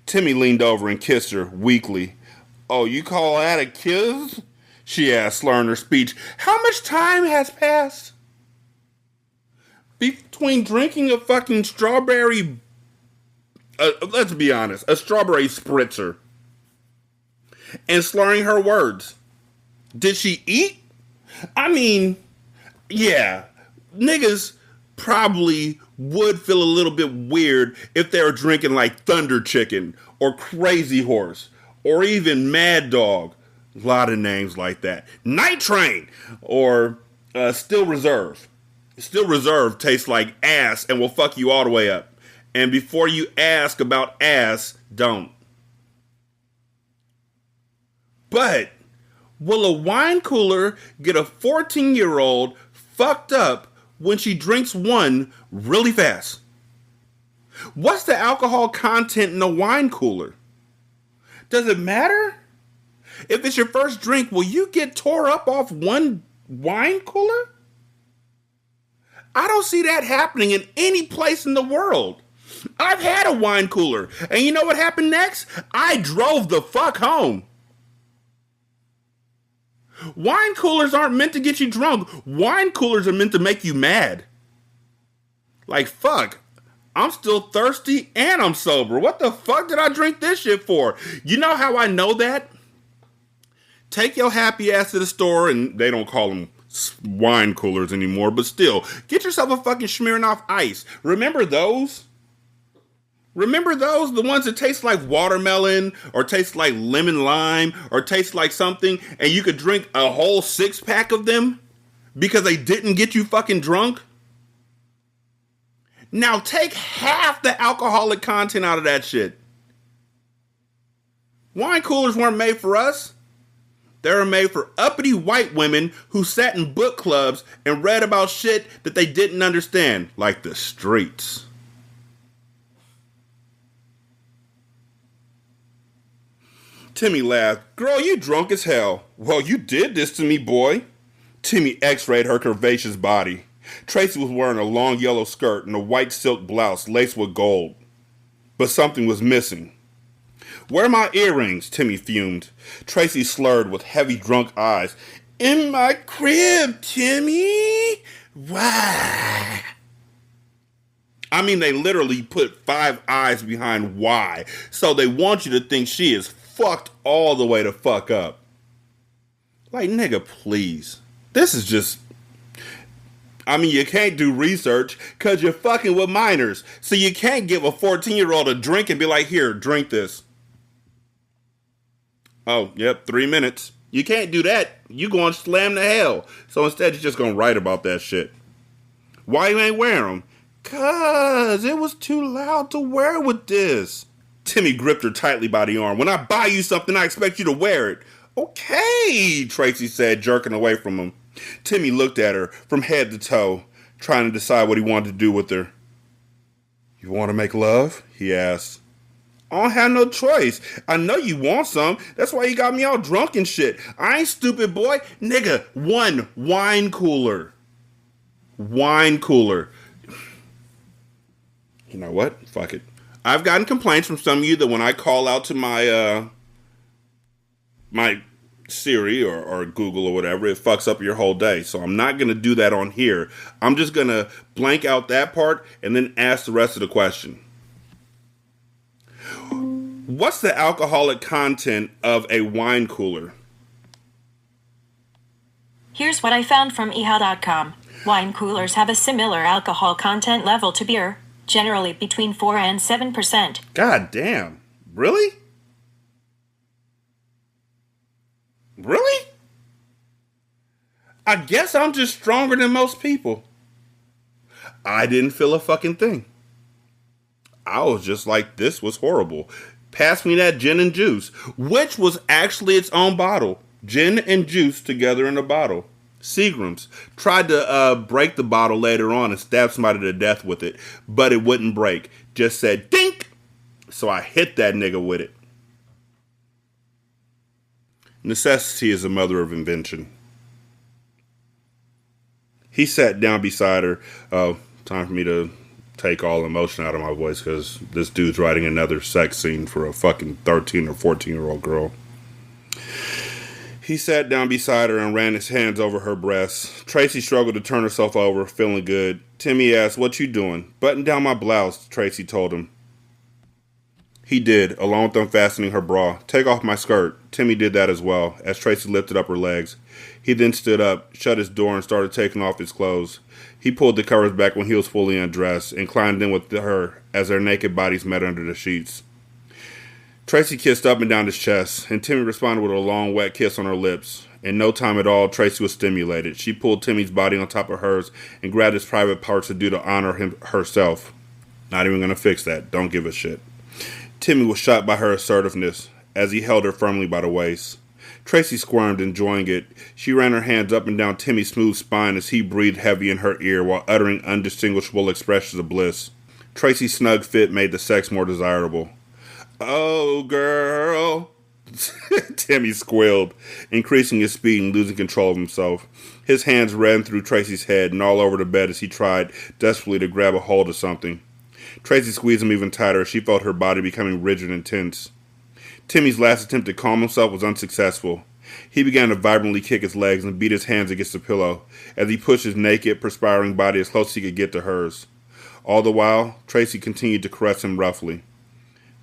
Timmy leaned over and kissed her, weakly. Oh, you call that a kiss? She asked, slurring her speech. How much time has passed? Between drinking a fucking strawberry... let's be honest, a strawberry spritzer. And slurring her words. Did she eat? I mean, yeah, niggas probably would feel a little bit weird if they were drinking like Thunder Chicken or Crazy Horse or even Mad Dog. A lot of names like that. Night Train or Still Reserve. Still Reserve tastes like ass and will fuck you all the way up. And before you ask about ass, don't. But will a wine cooler get a 14-year-old fucked up when she drinks one really fast? What's the alcohol content in a wine cooler? Does it matter? If it's your first drink, will you get tore up off one wine cooler? I don't see that happening in any place in the world. I've had a wine cooler, and you know what happened next? I drove the fuck home. Wine coolers aren't meant to get you drunk. Wine coolers are meant to make you mad. Like, fuck, I'm still thirsty and I'm sober. What the fuck did I drink this shit for? You know how I know that? Take your happy ass to the store, and they don't call them wine coolers anymore, but still, get yourself a fucking Smirnoff Ice. Remember those? Remember those? The ones that taste like watermelon or taste like lemon lime or taste like something, and you could drink a whole 6-pack of them because they didn't get you fucking drunk? Now take half the alcoholic content out of that shit. Wine coolers weren't made for us. They were made for uppity white women who sat in book clubs and read about shit that they didn't understand, like the streets. Timmy laughed. Girl, you drunk as hell. Well, you did this to me, boy. Timmy x-rayed her curvaceous body. Tracy was wearing a long yellow skirt and a white silk blouse laced with gold. But something was missing. Where are my earrings? Timmy fumed. Tracy slurred with heavy drunk eyes. In my crib, Timmy. Why? I mean, they literally put 5 eyes behind why. So they want you to think she is fucked all the way to fuck up. Like, nigga, please. This is just... I mean, you can't do research because you're fucking with minors. So you can't give a 14-year-old a drink and be like, here, drink this. Oh, yep, 3 minutes. You can't do that. You going to slam to hell. So instead, you're just going to write about that shit. Why you ain't wearing them? Cause it was too loud to wear with this. Timmy gripped her tightly by the arm. When I buy you something, I expect you to wear it. Okay, Tracy said, jerking away from him. Timmy looked at her from head to toe, trying to decide what he wanted to do with her. You want to make love? He asked. I don't have no choice. I know you want some. That's why you got me all drunk and shit. I ain't stupid, boy. Nigga, one wine cooler. Wine cooler. You know what? Fuck it. I've gotten complaints from some of you that when I call out to my my Siri or Google or whatever, it fucks up your whole day. So I'm not going to do that on here. I'm just going to blank out that part and then ask the rest of the question. What's the alcoholic content of a wine cooler? Here's what I found from ehow.com. Wine coolers have a similar alcohol content level to beer, generally between 4 and 7%. God damn. Really? Really? I guess I'm just stronger than most people. I didn't feel a fucking thing. I was just like, this was horrible. Pass me that gin and juice, which was actually its own bottle. Gin and juice together in a bottle. Seagram's tried to break the bottle later on and stab somebody to death with it, but it wouldn't break. Just said, dink! So I hit that nigga with it. Necessity is the mother of invention. He sat down beside her. Oh, time for me to take all emotion out of my voice because this dude's writing another sex scene for a fucking 13 or 14-year-old girl. He sat down beside her and ran his hands over her breasts. Tracy struggled to turn herself over, feeling good. Timmy asked, what you doing? Button down my blouse, Tracy told him. He did, along with unfastening her bra. Take off my skirt. Timmy did that as well, as Tracy lifted up her legs. He then stood up, shut his door, and started taking off his clothes. He pulled the covers back when he was fully undressed and climbed in with her as their naked bodies met under the sheets. Tracy kissed up and down his chest, and Timmy responded with a long, wet kiss on her lips. In no time at all, Tracy was stimulated. She pulled Timmy's body on top of hers and grabbed his private parts to do to honor him herself. Not even gonna fix that. Don't give a shit. Timmy was shocked by her assertiveness as he held her firmly by the waist. Tracy squirmed, enjoying it. She ran her hands up and down Timmy's smooth spine as he breathed heavy in her ear while uttering undistinguishable expressions of bliss. Tracy's snug fit made the sex more desirable. Oh, girl, Timmy squealed, increasing his speed and losing control of himself. His hands ran through Tracy's head and all over the bed as he tried desperately to grab a hold of something. Tracy squeezed him even tighter as she felt her body becoming rigid and tense. Timmy's last attempt to calm himself was unsuccessful. He began to vibrantly kick his legs and beat his hands against the pillow as he pushed his naked, perspiring body as close as he could get to hers. All the while, Tracy continued to caress him roughly.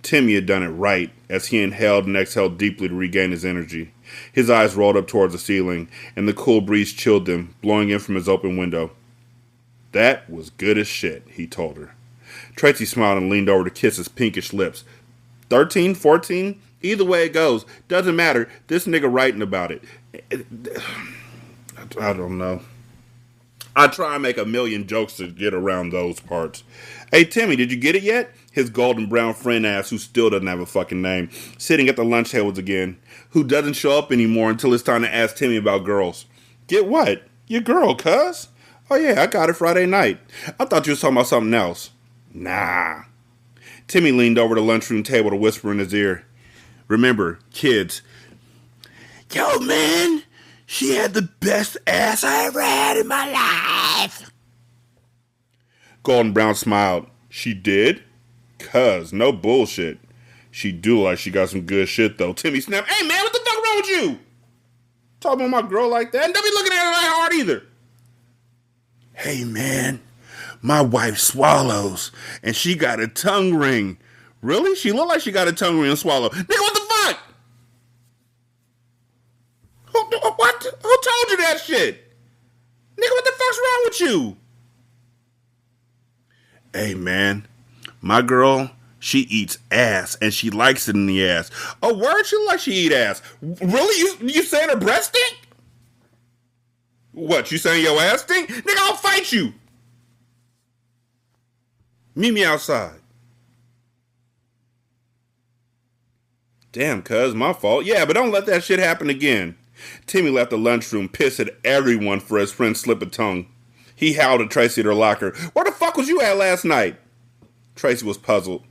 Timmy had done it right as he inhaled and exhaled deeply to regain his energy. His eyes rolled up towards the ceiling, and the cool breeze chilled them, blowing in from his open window. That was good as shit, he told her. Tracy smiled and leaned over to kiss his pinkish lips. 13, 14? Either way it goes. Doesn't matter. This nigga writing about it. I don't know. I try and make a million jokes to get around those parts. Hey, Timmy, did you get it yet? His golden brown friend asked, who still doesn't have a fucking name, sitting at the lunch tables again, who doesn't show up anymore until it's time to ask Timmy about girls. Get what? Your girl, cuz? Oh yeah, I got it Friday night. I thought you was talking about something else. Nah. Timmy leaned over the lunchroom table to whisper in his ear. Remember, kids. Yo, man, she had the best ass I ever had in my life. Golden Brown smiled. She did? Cuz, no bullshit. She do like she got some good shit, though. Timmy snapped. Hey, man, what the fuck wrong with you? Talking about my girl like that? And don't be looking at her that hard either. Hey, man, my wife swallows, and she got a tongue ring. Really? She look like she got a tongue ring and swallow. Nigga, what the fuck? What? Who told you that shit? Nigga, what the fuck's wrong with you? Hey, man, my girl, she eats ass, and she likes it in the ass. Oh, word? She look like she eat ass. Really? You saying her breast stink? What, you saying your ass stink? Nigga, I'll fight you. Meet me outside. Damn, cuz, my fault. Yeah, but don't let that shit happen again. Timmy left the lunchroom, pissed at everyone for his friend's slip of tongue. He howled at Tracy at her locker. Where the fuck was you at last night? Tracy was puzzled.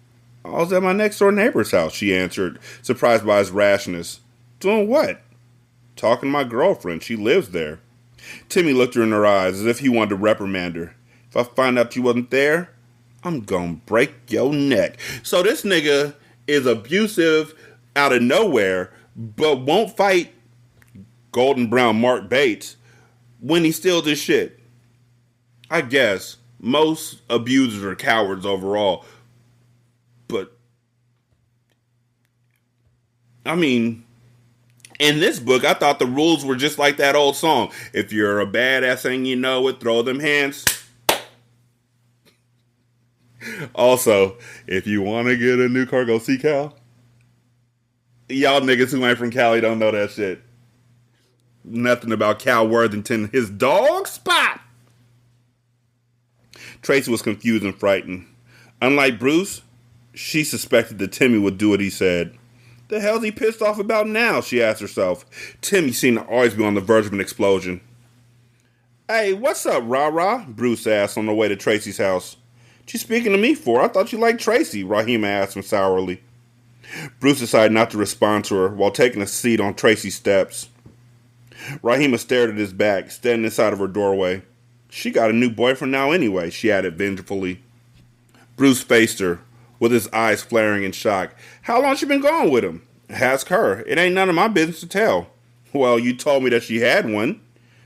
I was at my next door neighbor's house, she answered, surprised by his rashness. Doing what? Talking to my girlfriend. She lives there. Timmy looked her in her eyes as if he wanted to reprimand her. If I find out you wasn't there, I'm gonna break your neck. So this nigga is abusive out of nowhere, but won't fight Golden Brown Mark Bates when he steals his shit. I guess most abusers are cowards overall. But, I mean, in this book, I thought the rules were just like that old song. If you're a badass and you know it, throw them hands. Also, if you want to get a new car, go see Cal. Y'all niggas who ain't from Cali don't know that shit. Nothing about Cal Worthington, his dog spot. Tracy was confused and frightened. Unlike Bruce, she suspected that Timmy would do what he said. The hell's he pissed off about now, she asked herself. Timmy seemed to always be on the verge of an explosion. Hey, what's up, rah-rah? Bruce asked on the way to Tracy's house. What you speaking to me for? I thought you liked Tracy, Rahima asked him sourly. Bruce decided not to respond to her while taking a seat on Tracy's steps. Rahima stared at his back, standing inside of her doorway. She got a new boyfriend now anyway, she added vengefully. Bruce faced her, with his eyes flaring in shock. How long she been gone with him? Ask her. It ain't none of my business to tell. Well, you told me that she had one.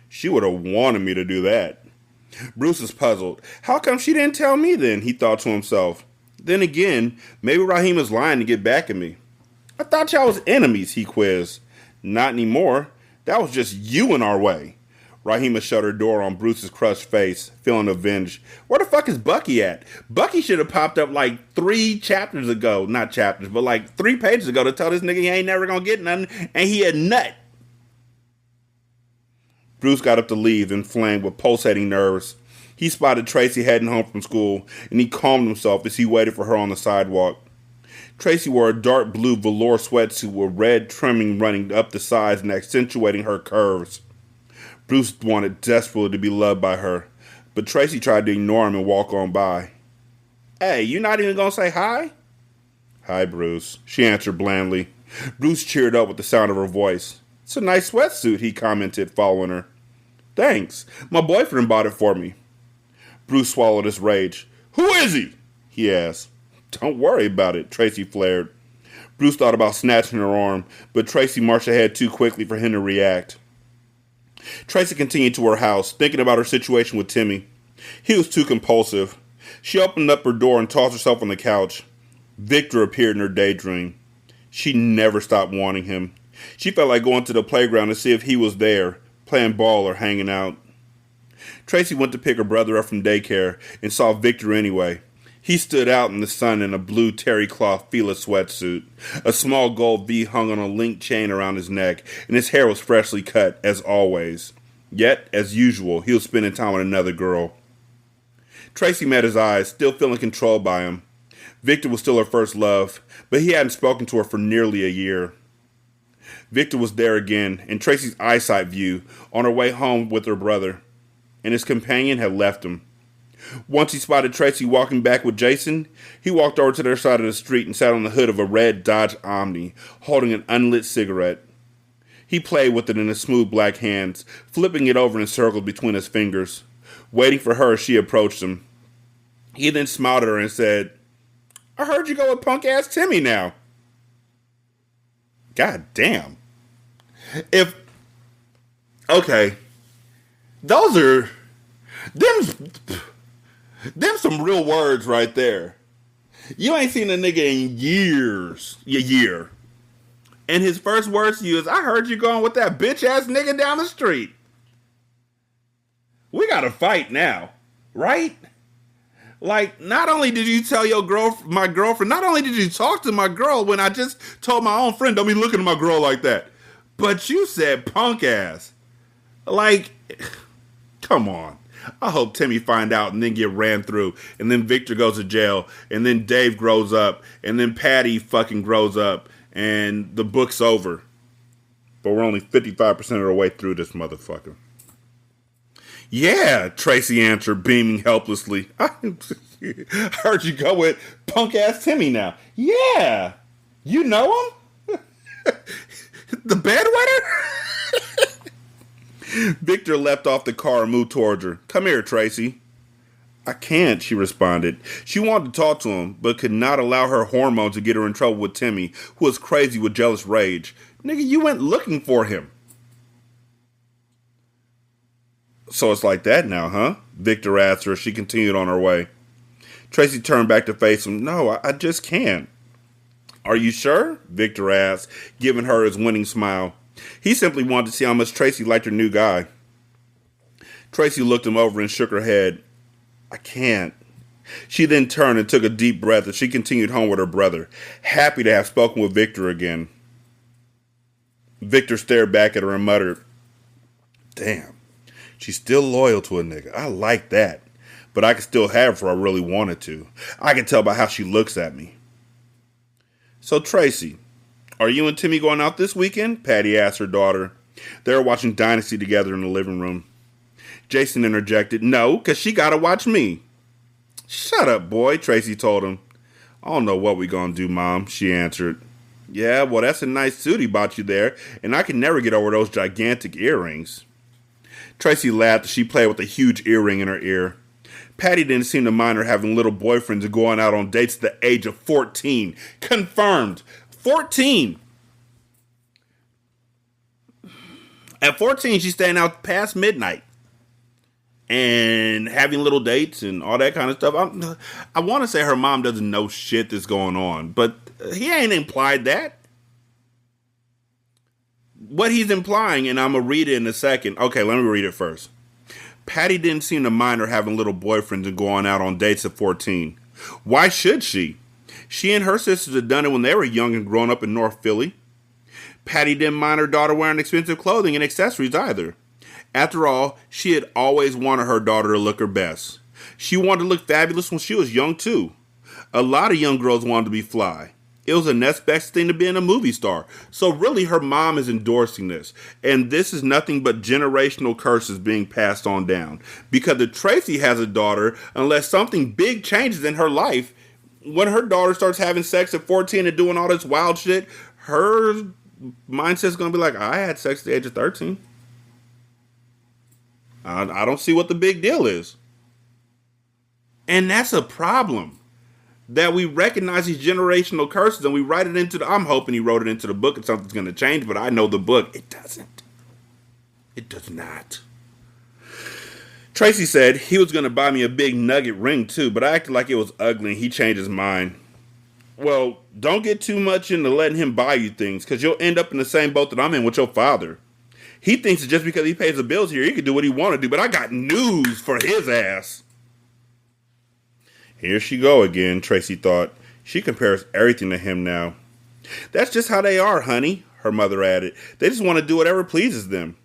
She would have wanted me to do that. Bruce is puzzled. How come she didn't tell me then? He thought to himself. Then again, maybe Rahima's lying to get back at me. I thought y'all was enemies, he quizzed. Not anymore. That was just you in our way. Rahima shut her door on Bruce's crushed face, feeling avenged. Where the fuck is Bucky at? Bucky should have popped up like 3 chapters ago. Not chapters, but like 3 pages ago to tell this nigga he ain't never gonna get nothing, and he a nut. Bruce got up to leave, inflamed with pulsating nerves. He spotted Tracy heading home from school, and he calmed himself as he waited for her on the sidewalk. Tracy wore a dark blue velour sweatsuit with red trimming running up the sides and accentuating her curves. Bruce wanted desperately to be loved by her, but Tracy tried to ignore him and walk on by. Hey, you not even gonna say hi? Hi, Bruce, she answered blandly. Bruce cheered up with the sound of her voice. It's a nice sweatsuit, he commented, following her. Thanks. My boyfriend bought it for me. Bruce swallowed his rage. Who is he? He asked. Don't worry about it, Tracy flared. Bruce thought about snatching her arm, but Tracy marched ahead too quickly for him to react. Tracy continued to her house, thinking about her situation with Timmy. He was too compulsive. She opened up her door and tossed herself on the couch. Victor appeared in her daydream. She never stopped wanting him. She felt like going to the playground to see if he was there, playing ball or hanging out. Tracy went to pick her brother up from daycare and saw Victor anyway. He stood out in the sun in a blue terry cloth Fila sweatsuit. A small gold V hung on a link chain around his neck, and his hair was freshly cut, as always. Yet, as usual, he was spending time with another girl. Tracy met his eyes, still feeling controlled by him. Victor was still her first love, but he hadn't spoken to her for nearly a year. Victor was there again, in Tracy's eyesight view, on her way home with her brother, and his companion had left him. Once he spotted Tracy walking back with Jason, he walked over to their side of the street and sat on the hood of a red Dodge Omni, holding an unlit cigarette. He played with it in his smooth black hands, flipping it over in circles between his fingers, waiting for her as she approached him. He then smiled at her and said, "I heard you go with punk-ass Timmy now." God damn. Okay, those are, them some real words right there. You ain't seen a nigga in years, a year. And his first words to you is, "I heard you going with that bitch-ass nigga down the street." We gotta fight now, right? Like, not only did you tell my girlfriend, not only did you talk to my girl when I just told my own friend, "Don't be looking at my girl like that," but you said punk ass. Like, come on. I hope Timmy find out and then get ran through, and then Victor goes to jail, and then Dave grows up, and then Patty fucking grows up, and the book's over. But we're only 55% of the way through this motherfucker. "Yeah," Tracy answered, beaming helplessly. "I heard you go with punk-ass Timmy now." "Yeah. You know him?" "The bedwetter?" Victor leapt off the car and moved towards her. "Come here, Tracy." "I can't," she responded. She wanted to talk to him, but could not allow her hormones to get her in trouble with Timmy, who was crazy with jealous rage. "Nigga, you went looking for him." "So it's like that now, huh?" Victor asked her as she continued on her way. Tracy turned back to face him. "No, I just can't." "Are you sure?" Victor asked, giving her his winning smile. He simply wanted to see how much Tracy liked her new guy. Tracy looked him over and shook her head. "I can't." She then turned and took a deep breath as she continued home with her brother, happy to have spoken with Victor again. Victor stared back at her and muttered, "Damn, she's still loyal to a nigga. I like that. But I could still have her if I really wanted to. I can tell by how she looks at me." "So, Tracy, are you and Timmy going out this weekend?" Patty asked her daughter. They were watching Dynasty together in the living room. Jason interjected, "No, because she got to watch me." "Shut up, boy," Tracy told him. "I don't know what we gonna do, Mom," she answered. "Yeah, well, that's a nice suit he bought you there, and I can never get over those gigantic earrings." Tracy laughed as she played with a huge earring in her ear. Patty didn't seem to mind her having little boyfriends and going out on dates at the age of 14. Confirmed. 14. At 14, she's staying out past midnight and having little dates and all that kind of stuff. I want to say her mom doesn't know shit that's going on, but he ain't implied that. What he's implying, and I'm going to read it in a second. Okay, let me read it first. Patty didn't seem to mind her having little boyfriends and going out on dates at 14. Why should she? She and her sisters had done it when they were young and grown up in North Philly. Patty didn't mind her daughter wearing expensive clothing and accessories either. After all, she had always wanted her daughter to look her best. She wanted to look fabulous when she was young too. A lot of young girls wanted to be fly. It was the next best thing to being a movie star. So really her mom is endorsing this. And this is nothing but generational curses being passed on down. Because if Tracy has a daughter, unless something big changes in her life, when her daughter starts having sex at 14 and doing all this wild shit, her mindset's going to be like, "I had sex at the age of 13. I don't see what the big deal is." And that's a problem. That we recognize these generational curses and we write it into I'm hoping he wrote it into the book and something's going to change, but I know the book. It doesn't. It does not. Tracy said he was going to buy me a big nugget ring too, but I acted like it was ugly and he changed his mind. Well, don't get too much into letting him buy you things because you'll end up in the same boat that I'm in with your father. He thinks that just because he pays the bills here, he can do what he want to do, but I got news for his ass. Here she go again, Tracy thought. She compares everything to him now. "That's just how they are, honey," her mother added. "They just want to do whatever pleases them."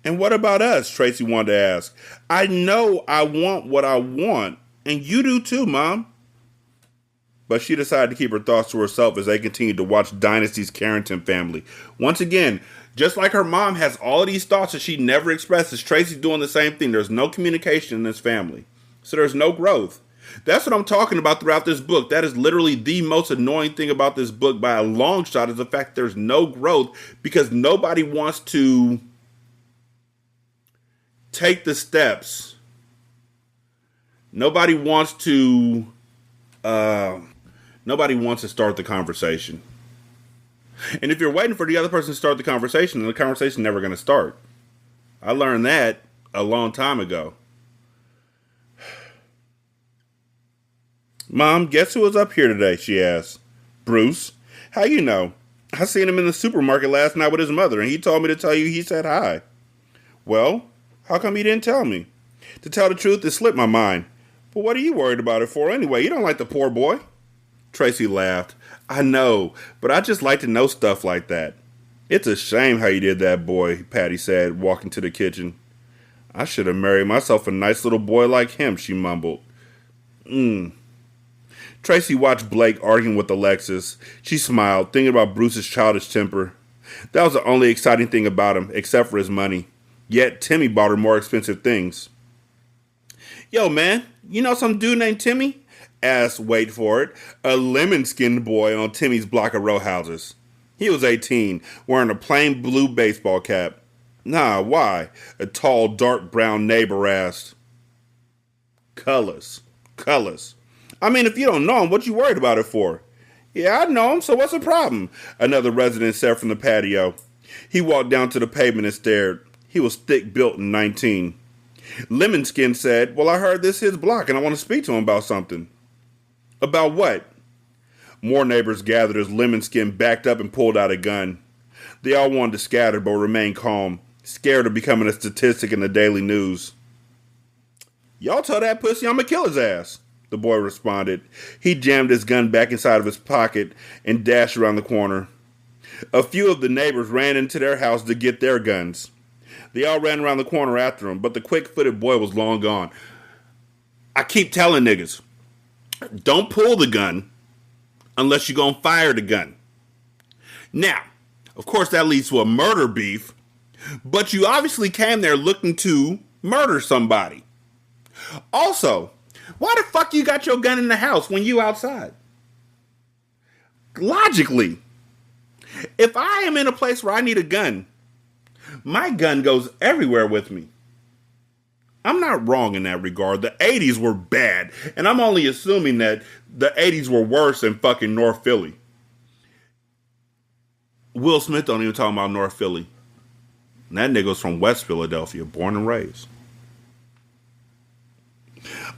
And what about us? Tracy wanted to ask. I know I want what I want, and you do too, Mom. But she decided to keep her thoughts to herself as they continued to watch Dynasty's Carrington family. Once again, just like her mom has all of these thoughts that she never expresses, Tracy's doing the same thing. There's no communication in this family. So there's no growth. That's what I'm talking about throughout this book. That is literally the most annoying thing about this book by a long shot, is the fact there's no growth because nobody wants to take the steps. Nobody wants to start the conversation. And if you're waiting for the other person to start the conversation, then the conversation's never going to start. I learned that a long time ago. Mom, guess who was up here today? She asked. Bruce. How you know? I seen him in the supermarket last night with his mother, and he told me to tell you he said hi. Well, how come he didn't tell me? To tell the truth, it slipped my mind. But what are you worried about it for anyway? You don't like the poor boy. Tracy laughed. I know, but I just like to know stuff like that. It's a shame how you did that, boy, Patty said, walking to the kitchen. I should have married myself a nice little boy like him, she mumbled. Tracy watched Blake arguing with Alexis. She smiled, thinking about Bruce's childish temper. That was the only exciting thing about him, except for his money. Yet, Timmy bought her more expensive things. Yo, man, you know some dude named Timmy? Asked, wait for it, a lemon-skinned boy on Timmy's block of row houses. He was 18, wearing a plain blue baseball cap. Nah, why? A tall, dark brown neighbor asked. Colors. I mean, if you don't know him, what you worried about it for? Yeah, I know him, so what's the problem? Another resident said from the patio. He walked down to the pavement and stared. He was thick-built and 19. Lemonskin said, well, I heard this is his block, and I want to speak to him about something. About what? More neighbors gathered as Lemonskin backed up and pulled out a gun. They all wanted to scatter, but remained calm, scared of becoming a statistic in the daily news. Y'all tell that pussy I'm gonna kill his ass, the boy responded. He jammed his gun back inside of his pocket and dashed around the corner. A few of the neighbors ran into their house to get their guns. They all ran around the corner after him, but the quick-footed boy was long gone. I keep telling niggas, don't pull the gun unless you're gonna fire the gun. Now, of course that leads to a murder beef, but you obviously came there looking to murder somebody. Also, why the fuck you got your gun in the house when you outside? Logically, if I am in a place where I need a gun, my gun goes everywhere with me. I'm not wrong in that regard. The 80s were bad, and I'm only assuming that the 80s were worse than fucking North Philly. Will Smith don't even talk about North Philly. And that nigga's from West Philadelphia, born and raised.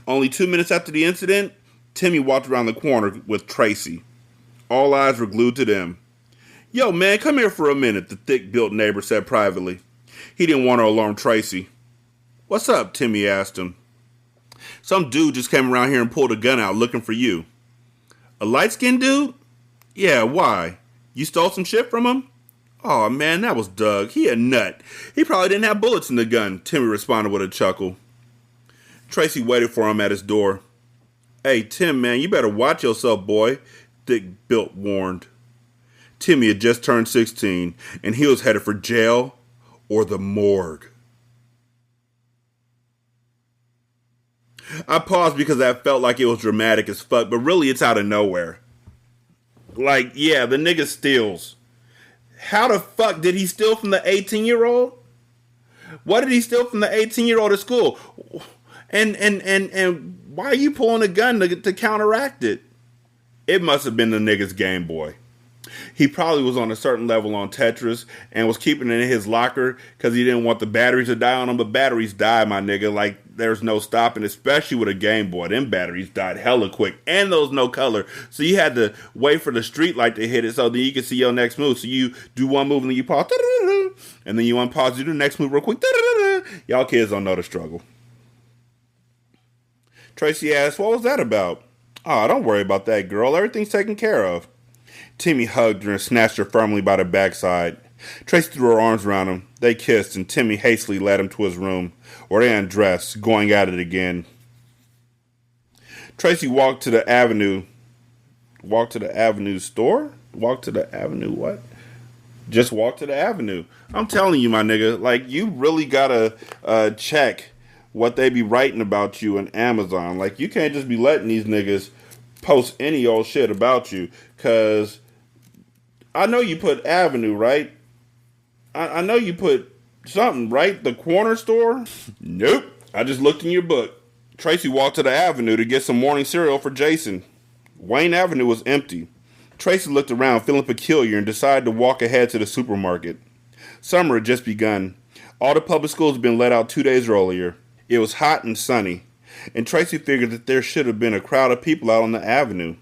Only 2 minutes after the incident, Timmy walked around the corner with Tracy. All eyes were glued to them. Yo, man, come here for a minute, the thick-built neighbor said privately. He didn't want to alarm Tracy. What's up? Timmy asked him. Some dude just came around here and pulled a gun out looking for you. A light-skinned dude? Yeah, why? You stole some shit from him? Aw, man, that was Doug. He a nut. He probably didn't have bullets in the gun, Timmy responded with a chuckle. Tracy waited for him at his door. Hey, Tim, man, you better watch yourself, boy, thick-built warned. Timmy had just turned 16, and he was headed for jail or the morgue. I paused because I felt like it was dramatic as fuck, but really it's out of nowhere. Like, yeah, the nigga steals. How the fuck did he steal from the 18-year-old? What did he steal from the 18-year-old at school? And why are you pulling a gun to counteract it? It must have been the nigga's Game Boy. He probably was on a certain level on Tetris and was keeping it in his locker because he didn't want the batteries to die on him. But batteries die, my nigga. Like, there's no stopping, especially with a Game Boy. Them batteries died hella quick. And those no color. So you had to wait for the street light to hit it so then you could see your next move. So you do one move and then you pause. And then you unpause, you do the next move real quick. Y'all kids don't know the struggle. Tracy asked, what was that about? Oh, don't worry about that, girl. Everything's taken care of. Timmy hugged her and snatched her firmly by the backside. Tracy threw her arms around him. They kissed, and Timmy hastily led him to his room, where they undressed, going at it again. Tracy walked to the avenue. Walked to the avenue store? Walked to the avenue what? Just walk to the avenue. I'm telling you, my nigga, like, you really gotta check what they be writing about you in Amazon. Like, you can't just be letting these niggas post any old shit about you. Because I know you put avenue, right? I know you put something, right? The corner store? Nope. I just looked in your book. Tracy walked to the avenue to get some morning cereal for Jason. Wayne Avenue was empty. Tracy looked around, feeling peculiar, and decided to walk ahead to the supermarket. Summer had just begun. All the public schools had been let out 2 days earlier. It was hot and sunny, and Tracy figured that there should have been a crowd of people out on the avenue.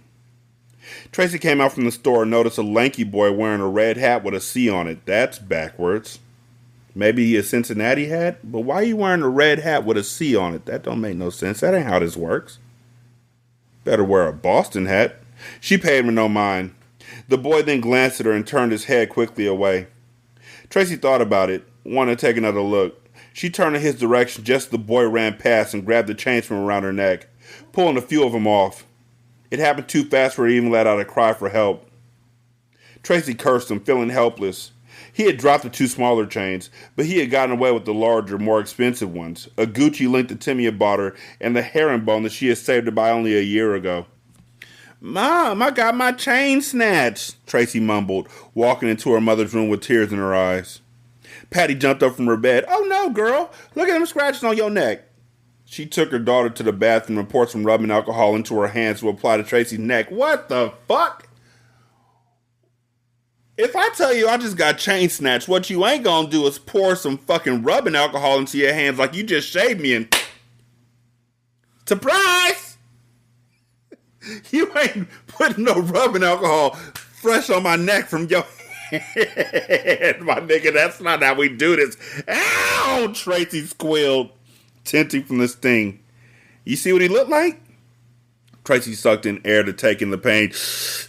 Tracy came out from the store and noticed a lanky boy wearing a red hat with a C on it. That's backwards. Maybe a Cincinnati hat? But why are you wearing a red hat with a C on it? That don't make no sense. That ain't how this works. Better wear a Boston hat. She paid him no mind. The boy then glanced at her and turned his head quickly away. Tracy thought about it, wanted to take another look. She turned in his direction just as the boy ran past and grabbed the chains from around her neck, pulling a few of them off. It happened too fast for her to even let out a cry for help. Tracy cursed him, feeling helpless. He had dropped the two smaller chains, but he had gotten away with the larger, more expensive ones, a Gucci link that Timmy had bought her, and the herringbone that she had saved to buy only a year ago. "Mom, I got my chain snatched," Tracy mumbled, walking into her mother's room with tears in her eyes. Patty jumped up from her bed. "Oh no, girl, look at them scratches on your neck." She took her daughter to the bathroom and poured some rubbing alcohol into her hands to apply to Tracy's neck. What the fuck? If I tell you I just got chain snatched, what you ain't gonna do is pour some fucking rubbing alcohol into your hands like you just shaved me and... Surprise! You ain't putting no rubbing alcohol fresh on my neck from your head, my nigga. That's not how we do this. Ow! Tracy squealed, tinting from the sting. You see what he looked like? Tracy sucked in air to take in the pain.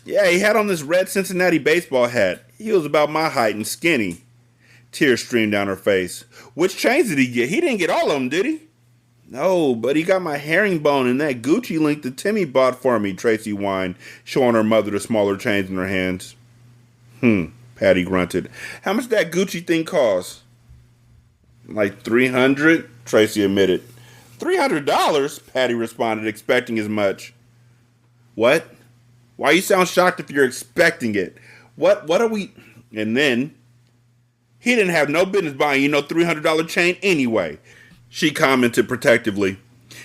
Yeah, he had on this red Cincinnati baseball hat. He was about my height and skinny. Tears streamed down her face. Which chains did he get? He didn't get all of them, did he? No, but he got my herringbone and that Gucci link that Timmy bought for me, Tracy whined, showing her mother the smaller chains in her hands. Patty grunted. How much that Gucci thing cost? Like $300, Tracy admitted. $300? Patty responded, expecting as much. What? Why you sound shocked if you're expecting it? What are we... And then, he didn't have no business buying you no $300 chain anyway, she commented protectively.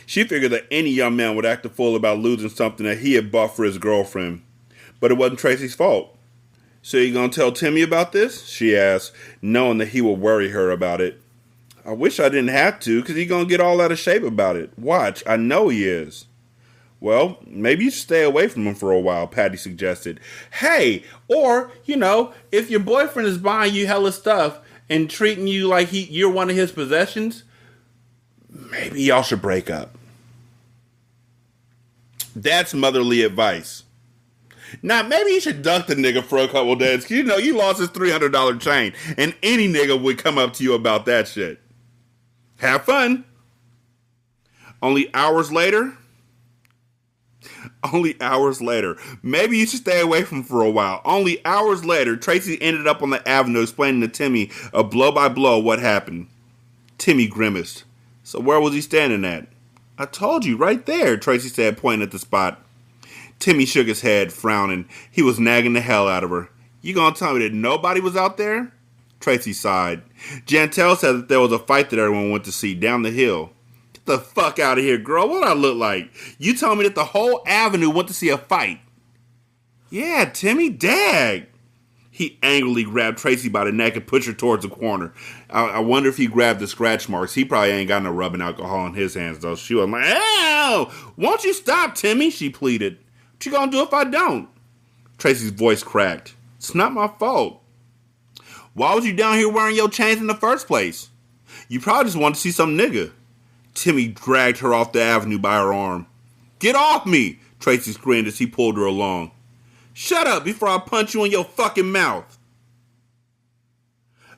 She figured that any young man would act a fool about losing something that he had bought for his girlfriend. But it wasn't Tracy's fault. So you gonna tell Timmy about this? She asked, knowing that he would worry her about it. I wish I didn't have to, because he's gonna get all out of shape about it. Watch, I know he is. Well, maybe you should stay away from him for a while, Patty suggested. Hey, or, if your boyfriend is buying you hella stuff and treating you like you're one of his possessions, maybe y'all should break up. That's motherly advice. Now, maybe you should duck the nigga for a couple days, because you lost his $300 chain, and any nigga would come up to you about that shit. Have fun. Only hours later, maybe you should stay away from him for a while. Only hours later, Tracy ended up on the avenue explaining to Timmy a blow by blow what happened. Timmy grimaced. So where was he standing at? I told you, right there, Tracy said, pointing at the spot. Timmy shook his head, frowning. He was nagging the hell out of her. You gonna tell me that nobody was out there? Tracy sighed. Jantel said that there was a fight that everyone went to see down the hill. Get the fuck out of here, girl. What do I look like? You told me that the whole avenue went to see a fight. Yeah, Timmy, dag. He angrily grabbed Tracy by the neck and pushed her towards the corner. I wonder if he grabbed the scratch marks. He probably ain't got no rubbing alcohol in his hands, though. She was like, ow! Won't you stop, Timmy? She pleaded. What you gonna do if I don't? Tracy's voice cracked. It's not my fault. Why was you down here wearing your chains in the first place? You probably just wanted to see some nigga. Timmy dragged her off the avenue by her arm. Get off me! Tracy screamed as he pulled her along. Shut up before I punch you in your fucking mouth.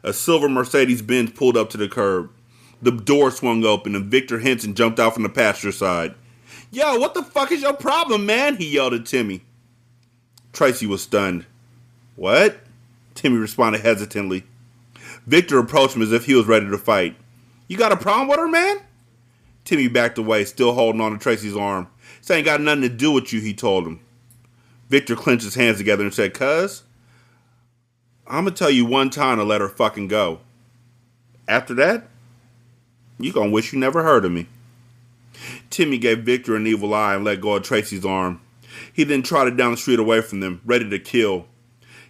A silver Mercedes-Benz pulled up to the curb. The door swung open and Victor Henson jumped out from the passenger side. Yo, what the fuck is your problem, man? He yelled at Timmy. Tracy was stunned. What? Timmy responded hesitantly. Victor approached him as if he was ready to fight. You got a problem with her, man? Timmy backed away, still holding on to Tracy's arm. This ain't got nothing to do with you, he told him. Victor clenched his hands together and said, Cuz, I'm gonna tell you one time to let her fucking go. After that, you gonna wish you never heard of me. Timmy gave Victor an evil eye and let go of Tracy's arm. He then trotted down the street away from them, ready to kill.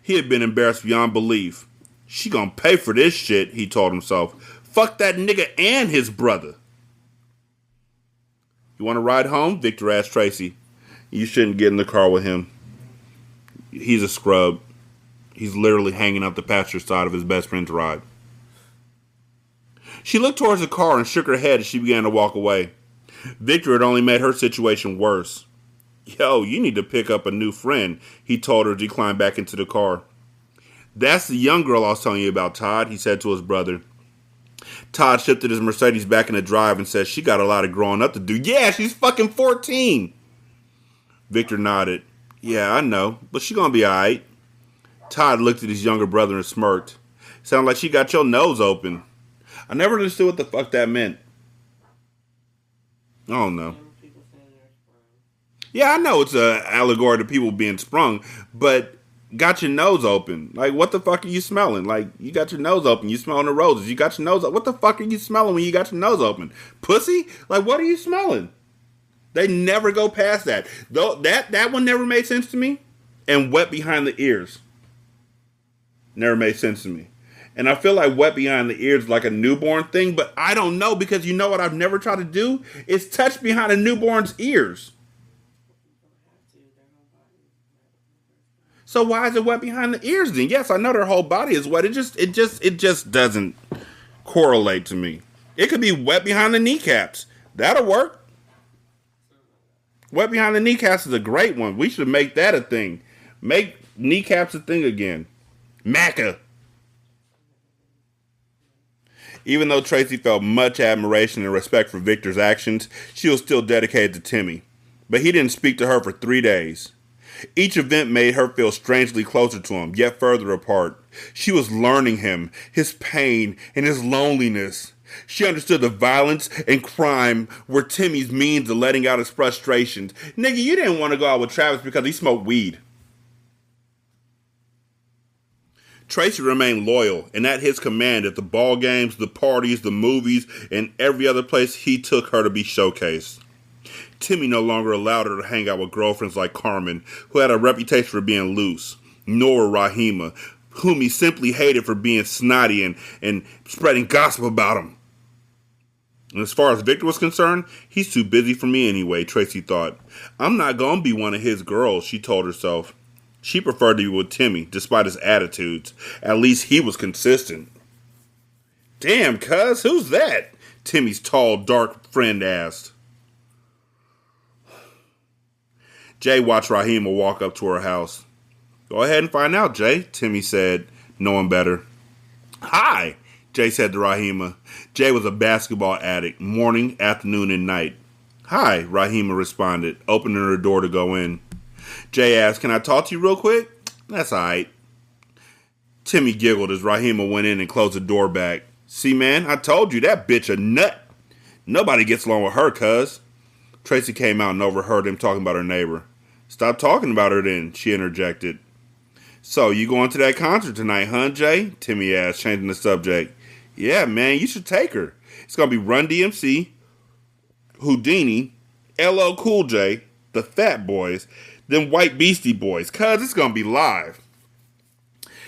He had been embarrassed beyond belief. She gonna pay for this shit, he told himself. Fuck that nigga and his brother. You want to ride home? Victor asked Tracy. You shouldn't get in the car with him. He's a scrub. He's literally hanging up the passenger side of his best friend's ride. She looked towards the car and shook her head as she began to walk away. Victor had only made her situation worse. Yo, you need to pick up a new friend, he told her as he climbed back into the car. That's the young girl I was telling you about, Todd, he said to his brother. Todd shifted his Mercedes back in the drive and said she got a lot of growing up to do. Yeah, she's fucking 14. Victor nodded. Yeah, I know, but she gonna be alright. Todd looked at his younger brother and smirked. Sounded like she got your nose open. I never understood what the fuck that meant. I don't know. Yeah, I know it's an allegory to people being sprung, but got your nose open. Like, what the fuck are you smelling? Like, you got your nose open. You smelling the roses. You got your nose open. What the fuck are you smelling when you got your nose open? Pussy? Like, what are you smelling? They never go past that. Though that one never made sense to me. And wet behind the ears never made sense to me. And I feel like wet behind the ears is like a newborn thing, but I don't know, because you know what I've never tried to do is touch behind a newborn's ears. So why is it wet behind the ears then? Yes, I know their whole body is wet. It just doesn't correlate to me. It could be wet behind the kneecaps. That'll work. Wet behind the kneecaps is a great one. We should make that a thing. Make kneecaps a thing again. Macca. Even though Tracy felt much admiration and respect for Victor's actions, she was still dedicated to Timmy. But he didn't speak to her for 3 days. Each event made her feel strangely closer to him, yet further apart. She was learning him, his pain, and his loneliness. She understood the violence and crime were Timmy's means of letting out his frustrations. Nigga, you didn't want to go out with Travis because he smoked weed. Tracy remained loyal and at his command at the ball games, the parties, the movies, and every other place he took her to be showcased. Timmy no longer allowed her to hang out with girlfriends like Carmen, who had a reputation for being loose, nor Rahima, whom he simply hated for being snotty and spreading gossip about him. And as far as Victor was concerned, he's too busy for me anyway, Tracy thought. I'm not going to be one of his girls, she told herself. She preferred to be with Timmy, despite his attitudes. At least he was consistent. Damn, cuz, who's that? Timmy's tall, dark friend asked. Jay watched Rahima walk up to her house. Go ahead and find out, Jay, Timmy said, knowing better. Hi, Jay said to Rahima. Jay was a basketball addict, morning, afternoon, and night. Hi, Rahima responded, opening her door to go in. Jay asked, can I talk to you real quick? That's alright. Timmy giggled as Rahima went in and closed the door back. See, man, I told you, that bitch a nut. Nobody gets along with her, cuz. Tracy came out and overheard him talking about her neighbor. Stop talking about her then, she interjected. So, you going to that concert tonight, huh, Jay? Timmy asked, changing the subject. Yeah, man, you should take her. It's going to be Run DMC, Houdini, LL Cool J, the Fat Boys, then White Beastie Boys, cuz it's going to be live.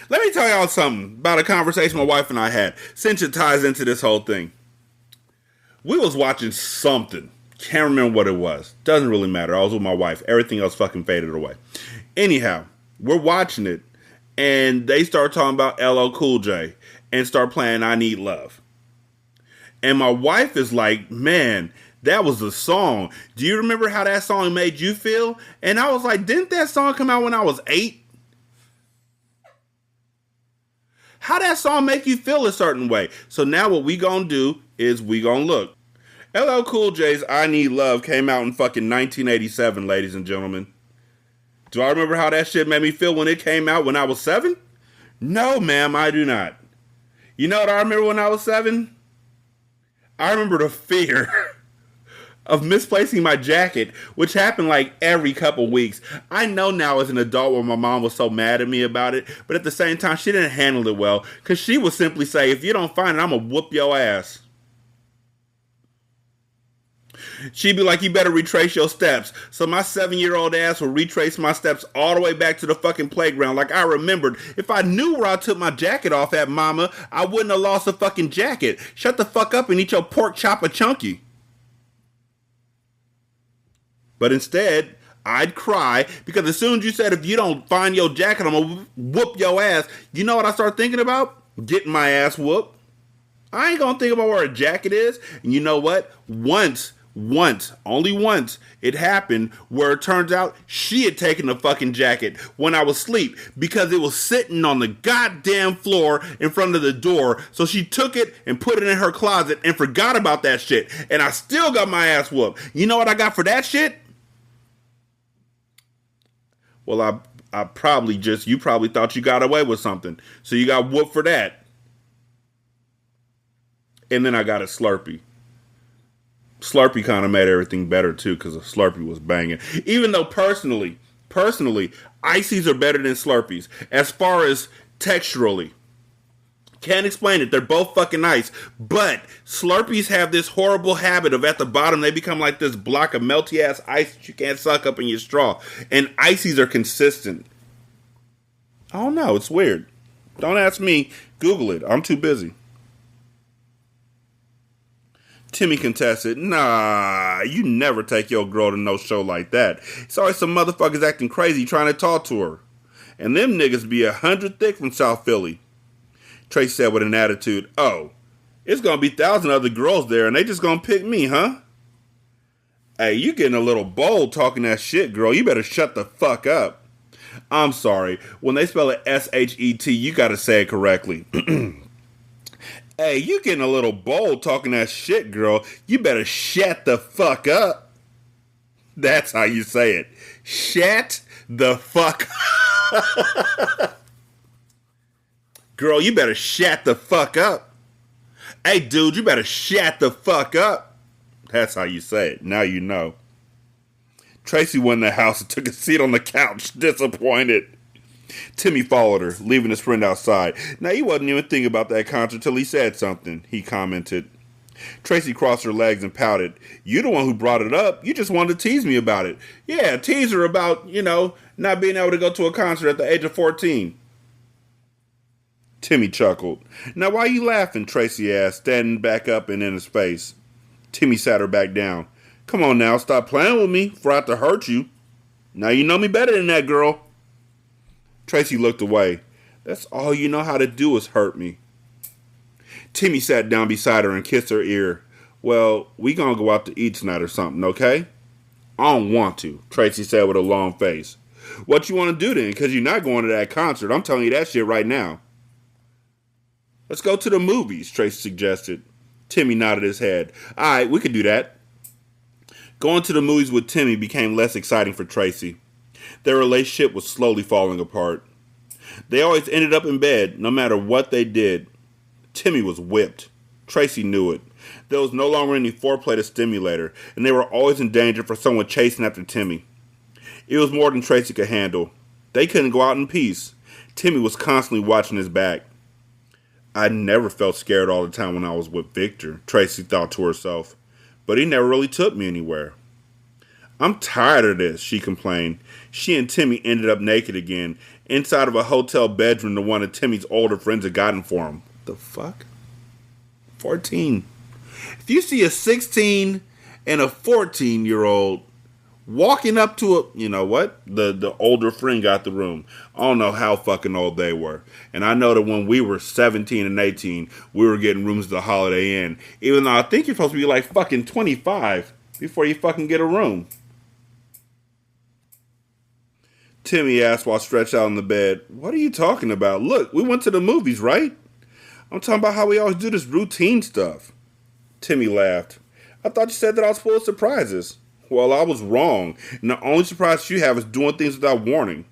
Let me tell y'all something about a conversation my wife and I had, since it ties into this whole thing. We was watching something. Can't remember what it was. Doesn't really matter. I was with my wife. Everything else fucking faded away. Anyhow, we're watching it, and they start talking about LL Cool J and start playing I Need Love. And my wife is like, man, that was the song. Do you remember how that song made you feel? And I was like, didn't that song come out when I was 8? How that song make you feel a certain way? So now what we gonna do is we gonna look. LL Cool J's I Need Love came out in fucking 1987, ladies and gentlemen. Do I remember how that shit made me feel when it came out when I was 7? No, ma'am, I do not. You know what I remember when I was 7? I remember the fear of misplacing my jacket, which happened like every couple weeks. I know now as an adult why my mom was so mad at me about it, but at the same time, she didn't handle it well, because she would simply say, if you don't find it, I'm going to whoop your ass. She'd be like, you better retrace your steps. So my 7-year-old ass would retrace my steps all the way back to the fucking playground. Like I remembered. If I knew where I took my jacket off at, mama, I wouldn't have lost the fucking jacket. Shut the fuck up and eat your pork chop a chunky. But instead, I'd cry because as soon as you said, if you don't find your jacket, I'm going to whoop your ass. You know what I started thinking about? Getting my ass whooped. I ain't going to think about where a jacket is. And you know what? Only once, it happened where it turns out she had taken the fucking jacket when I was asleep because it was sitting on the goddamn floor in front of the door. So she took it and put it in her closet and forgot about that shit. And I still got my ass whooped. You know what I got for that shit? Well, I probably you probably thought you got away with something. So you got whooped for that. And then I got a Slurpee. Slurpee kind of made everything better too because the Slurpee was banging. Even though personally, Ices are better than Slurpees as far as texturally. Can't explain it. They're both fucking nice. But Slurpees have this horrible habit of at the bottom they become like this block of melty ass ice that you can't suck up in your straw. And Ices are consistent. I don't know. It's weird. Don't ask me. Google it. I'm too busy. Timmy contested, nah, you never take your girl to no show like that. It's always some motherfuckers acting crazy trying to talk to her. And them niggas be 100 thick from South Philly. Tracy said with an attitude, oh, it's gonna be 1,000 other girls there and they just gonna pick me, huh? Hey, you getting a little bold talking that shit, girl. You better shut the fuck up. I'm sorry. When they spell it S-H-E-T, you gotta say it correctly. Hey, you getting a little bold talking that shit, girl. You better shut the fuck up. That's how you say it. Shut the fuck up. Girl, you better shut the fuck up. Hey, dude, you better shut the fuck up. That's how you say it. Now you know. Tracy went in the house and took a seat on the couch, disappointed. Timmy followed her, leaving his friend outside. Now, he wasn't even thinking about that concert till he said something, he commented. Tracy crossed her legs and pouted. You the one who brought it up. You just wanted to tease me about it. Yeah, tease her about, not being able to go to a concert at the age of 14. Timmy chuckled. Now, why are you laughing? Tracy asked, standing back up and in his face. Timmy sat her back down. Come on now, stop playing with me for I have to hurt you. Now you know me better than that, girl. Tracy looked away. That's all you know how to do is hurt me. Timmy sat down beside her and kissed her ear. Well, we gonna go out to eat tonight or something, okay? I don't want to, Tracy said with a long face. What you want to do then? Because you're not going to that concert. I'm telling you that shit right now. Let's go to the movies, Tracy suggested. Timmy nodded his head. All right, we could do that. Going to the movies with Timmy became less exciting for Tracy. Their relationship was slowly falling apart. They always ended up in bed, no matter what they did. Timmy was whipped. Tracy knew it. There was no longer any foreplay to stimulate her, and they were always in danger for someone chasing after Timmy. It was more than Tracy could handle. They couldn't go out in peace. Timmy was constantly watching his back. I never felt scared all the time when I was with Victor, Tracy thought to herself. But he never really took me anywhere. I'm tired of this, she complained. She and Timmy ended up naked again, inside of a hotel bedroom that one of Timmy's older friends had gotten for him. What the fuck? 14. If you see a 16 and a 14-year-old walking up to a, you know what? The older friend got the room. I don't know how fucking old they were. And I know that when we were 17 and 18, we were getting rooms at the Holiday Inn. Even though I think you're supposed to be like fucking 25 before you fucking get a room. Timmy asked while stretched out on the bed. What are you talking about? Look, we went to the movies, right? I'm talking about how we always do this routine stuff. Timmy laughed. I thought you said that I was full of surprises. Well, I was wrong, and the only surprise you have is doing things without warning.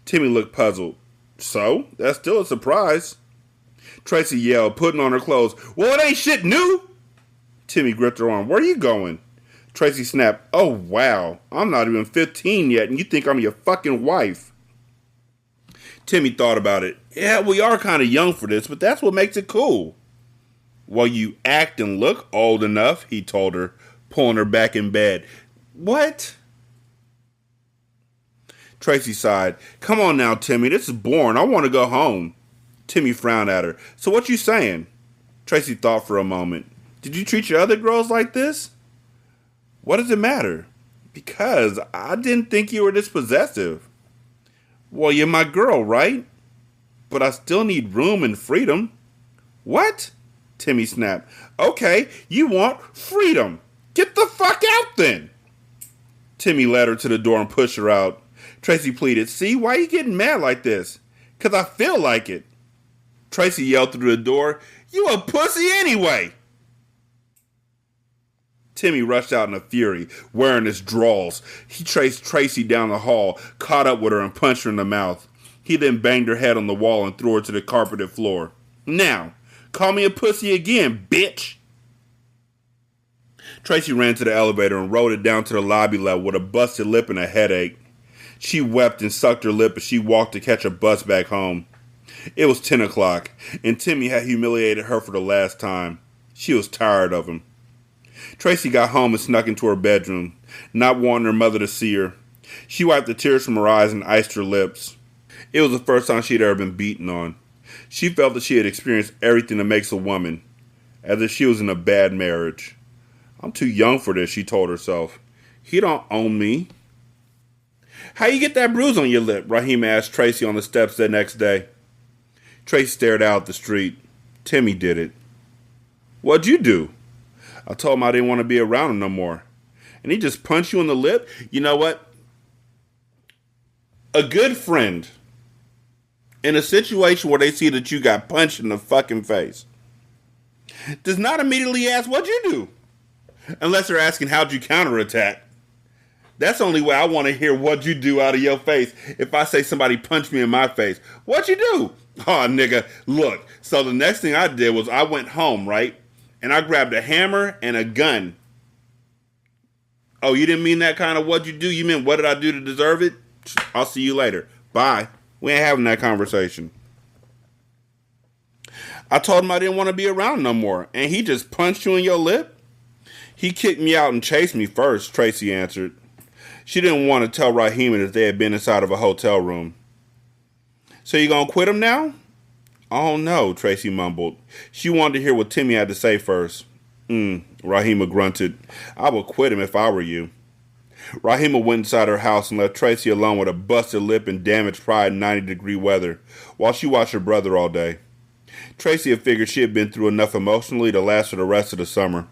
Timmy looked puzzled. So? That's still a surprise. Tracy yelled, putting on her clothes. Well, it ain't shit new! Timmy gripped her arm. Where are you going? Tracy snapped. Oh, wow. I'm not even 15 yet, and you think I'm your fucking wife. Timmy thought about it. Yeah, we are kind of young for this, but that's what makes it cool. Well, you act and look old enough, he told her, pulling her back in bed. What? Tracy sighed. Come on now, Timmy. This is boring. I want to go home. Timmy frowned at her. So what you saying? Tracy thought for a moment. Did you treat your other girls like this? What does it matter? Because I didn't think you were this possessive. Well, you're my girl, right? But I still need room and freedom. What? Timmy snapped. Okay, you want freedom. Get the fuck out then. Timmy led her to the door and pushed her out. Tracy pleaded, see, why are you getting mad like this? 'Cause I feel like it. Tracy yelled through the door, you a pussy anyway. Timmy rushed out in a fury, wearing his drawers. He chased Tracy down the hall, caught up with her and punched her in the mouth. He then banged her head on the wall and threw her to the carpeted floor. Now, call me a pussy again, bitch. Tracy ran to the elevator and rode it down to the lobby level with a busted lip and a headache. She wept and sucked her lip as she walked to catch a bus back home. It was 10 o'clock, and Timmy had humiliated her for the last time. She was tired of him. Tracy got home and snuck into her bedroom, not wanting her mother to see her. She wiped the tears from her eyes and iced her lips. It was the first time she'd ever been beaten on. She felt that she had experienced everything that makes a woman, as if she was in a bad marriage. I'm too young for this, she told herself. He don't own me. How you get that bruise on your lip? Raheem asked Tracy on the steps the next day. Tracy stared out at the street. Timmy did it. What'd you do? I told him I didn't want to be around him no more. And he just punched you in the lip? You know what? A good friend, in a situation where they see that you got punched in the fucking face, does not immediately ask, what'd you do? Unless they're asking, how'd you counterattack? That's the only way I want to hear what'd you do out of your face. If I say somebody punched me in my face, what'd you do? Oh, nigga, look. So the next thing I did was I went home, right? And I grabbed a hammer and a gun. Oh, you didn't mean that kind of what'd you do? You meant what did I do to deserve it? I'll see you later. Bye. We ain't having that conversation. I told him I didn't want to be around no more. And he just punched you in your lip? He kicked me out and chased me first, Tracy answered. She didn't want to tell Raheem that they had been inside of a hotel room. So you gonna quit him now? Oh no, Tracy mumbled. She wanted to hear what Timmy had to say first. Rahima grunted. I would quit him if I were you. Rahima went inside her house and left Tracy alone with a busted lip and damaged pride in 90-degree weather, while she watched her brother all day. Tracy had figured she had been through enough emotionally to last for the rest of the summer.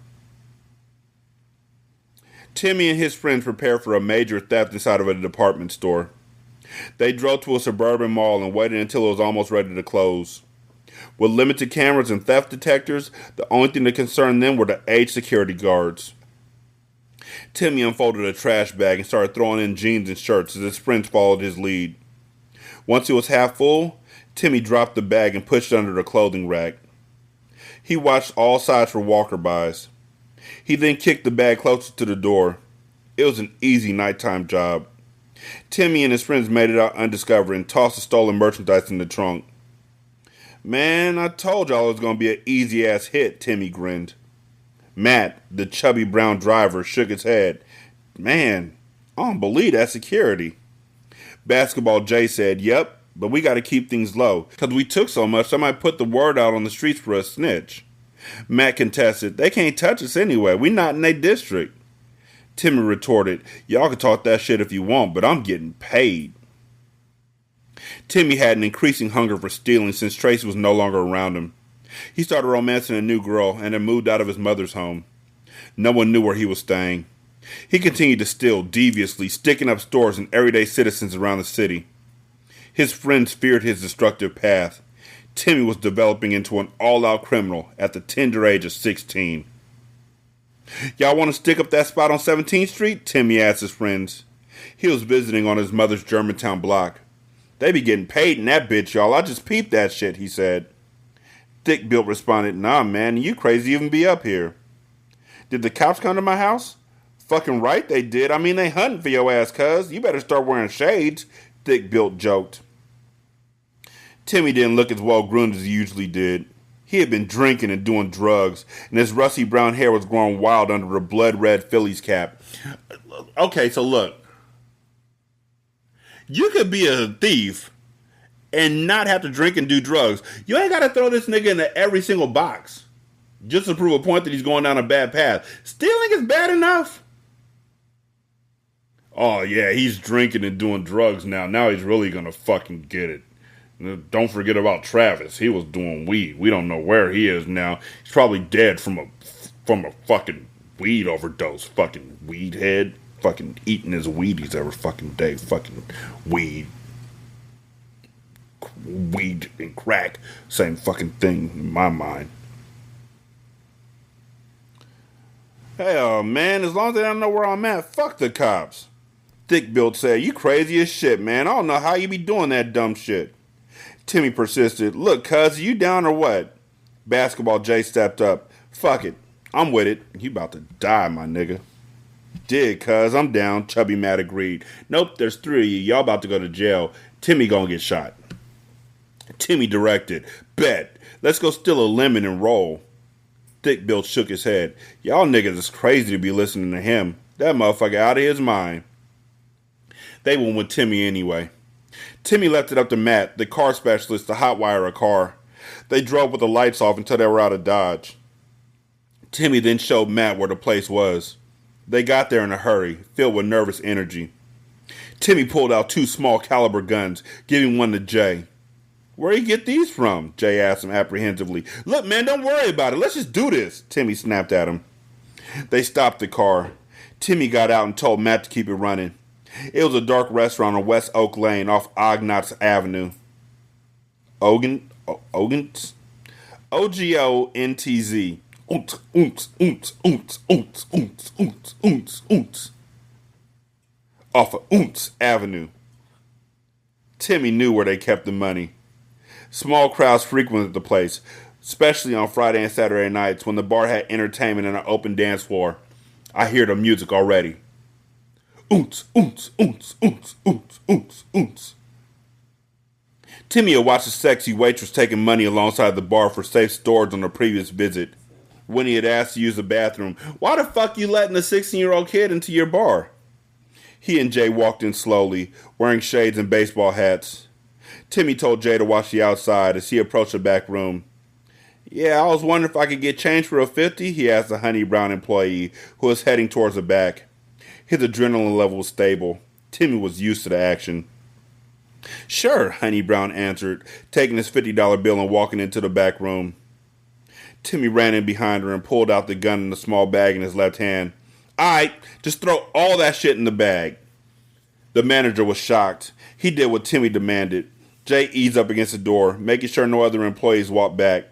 Timmy and his friends prepared for a major theft inside of a department store. They drove to a suburban mall and waited until it was almost ready to close. With limited cameras and theft detectors, the only thing that concerned them were the aged security guards. Timmy unfolded a trash bag and started throwing in jeans and shirts as his friends followed his lead. Once it was half full, Timmy dropped the bag and pushed it under the clothing rack. He watched all sides for walker-bys. He then kicked the bag closer to the door. It was an easy nighttime job. Timmy and his friends made it out undiscovered and tossed the stolen merchandise in the trunk. Man, I told y'all it was going to be an easy-ass hit, Timmy grinned. Matt, the chubby brown driver, shook his head. Man, I don't believe that security. Basketball Jay said, yep, but we got to keep things low. Because we took so much, somebody put the word out on the streets for a snitch. Matt contested, they can't touch us anyway. We not in their district. Timmy retorted, y'all can talk that shit if you want, but I'm getting paid. Timmy had an increasing hunger for stealing since Tracy was no longer around him. He started romancing a new girl and had moved out of his mother's home. No one knew where he was staying. He continued to steal deviously, sticking up stores and everyday citizens around the city. His friends feared his destructive path. Timmy was developing into an all-out criminal at the tender age of 16. Y'all want to stick up that spot on 17th Street? Timmy asked his friends. He was visiting on his mother's Germantown block. They be getting paid in that bitch, y'all. I just peeped that shit, he said. Thick Built responded, nah, man, you crazy even be up here. Did the cops come to my house? Fucking right they did. I mean, they hunting for your ass, cuz. You better start wearing shades, Thick Built joked. Timmy didn't look as well groomed as he usually did. He had been drinking and doing drugs, and his rusty brown hair was growing wild under a blood-red Phillies cap. Okay, so look. You could be a thief and not have to drink and do drugs. You ain't got to throw this nigga into every single box just to prove a point that he's going down a bad path. Stealing is bad enough. Oh, yeah, he's drinking and doing drugs now. Now he's really going to fucking get it. Don't forget about Travis. He was doing weed. We don't know where he is now. He's probably dead from a fucking weed overdose. Fucking weed head. Fucking eating his Wheaties every fucking day. Fucking weed. Weed and crack. Same fucking thing in my mind. Hey, man, as long as they don't know where I'm at, fuck the cops. Thick Built said, you crazy as shit, man. I don't know how you be doing that dumb shit. Timmy persisted. Look, cuz, you down or what? Basketball Jay stepped up. Fuck it. I'm with it. You about to die, my nigga. Dig, cuz, I'm down. Chubby Matt agreed. Nope, there's 3 of you. Y'all about to go to jail. Timmy gonna get shot. Timmy directed. Bet. Let's go steal a lemon and roll. Thick Bill shook his head. Y'all niggas is crazy to be listening to him. That motherfucker out of his mind. They went with Timmy anyway. Timmy left it up to Matt, the car specialist, to hotwire a car. They drove with the lights off until they were out of Dodge. Timmy then showed Matt where the place was. They got there in a hurry, filled with nervous energy. Timmy pulled out 2 small caliber guns, giving one to Jay. Where you get these from? Jay asked him apprehensively. Look, man, don't worry about it. Let's just do this, Timmy snapped at him. They stopped the car. Timmy got out and told Matt to keep it running. It was a dark restaurant on West Oak Lane off Ognotz Avenue. Ogantz? O-G-O-N-T-Z. Oonts, oonts, oonts, oonts, oonts, oonts, oonts, oonts, oonts. Off of Oonts Avenue. Timmy knew where they kept the money. Small crowds frequented the place, especially on Friday and Saturday nights when the bar had entertainment and an open dance floor. I hear the music already. Oonts, oonts, oonts, oonts, oonts, oonts, oonts. Timmy had watched a sexy waitress taking money alongside the bar for safe storage on a previous visit. When he had asked to use the bathroom, why the fuck you letting a 16-year-old kid into your bar? He and Jay walked in slowly, wearing shades and baseball hats. Timmy told Jay to watch the outside as he approached the back room. Yeah, I was wondering if I could get change for a 50, he asked the Honey Brown employee who was heading towards the back. His adrenaline level was stable. Timmy was used to the action. Sure, Honey Brown answered, taking his $50 bill and walking into the back room. Timmy ran in behind her and pulled out the gun in the small bag in his left hand. Alright, just throw all that shit in the bag. The manager was shocked. He did what Timmy demanded. Jay eased up against the door, making sure no other employees walked back.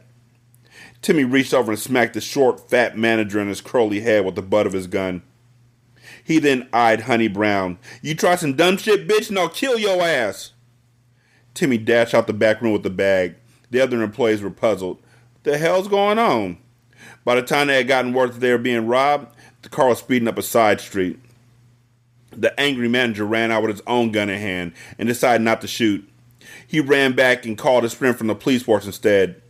Timmy reached over and smacked the short, fat manager in his curly head with the butt of his gun. He then eyed Honey Brown. You try some dumb shit, bitch, and I'll kill your ass. Timmy dashed out the back room with the bag. The other employees were puzzled. What the hell's going on? By the time they had gotten word that they were being robbed, the car was speeding up a side street. The angry manager ran out with his own gun in hand and decided not to shoot. He ran back and called his friend from the police force instead.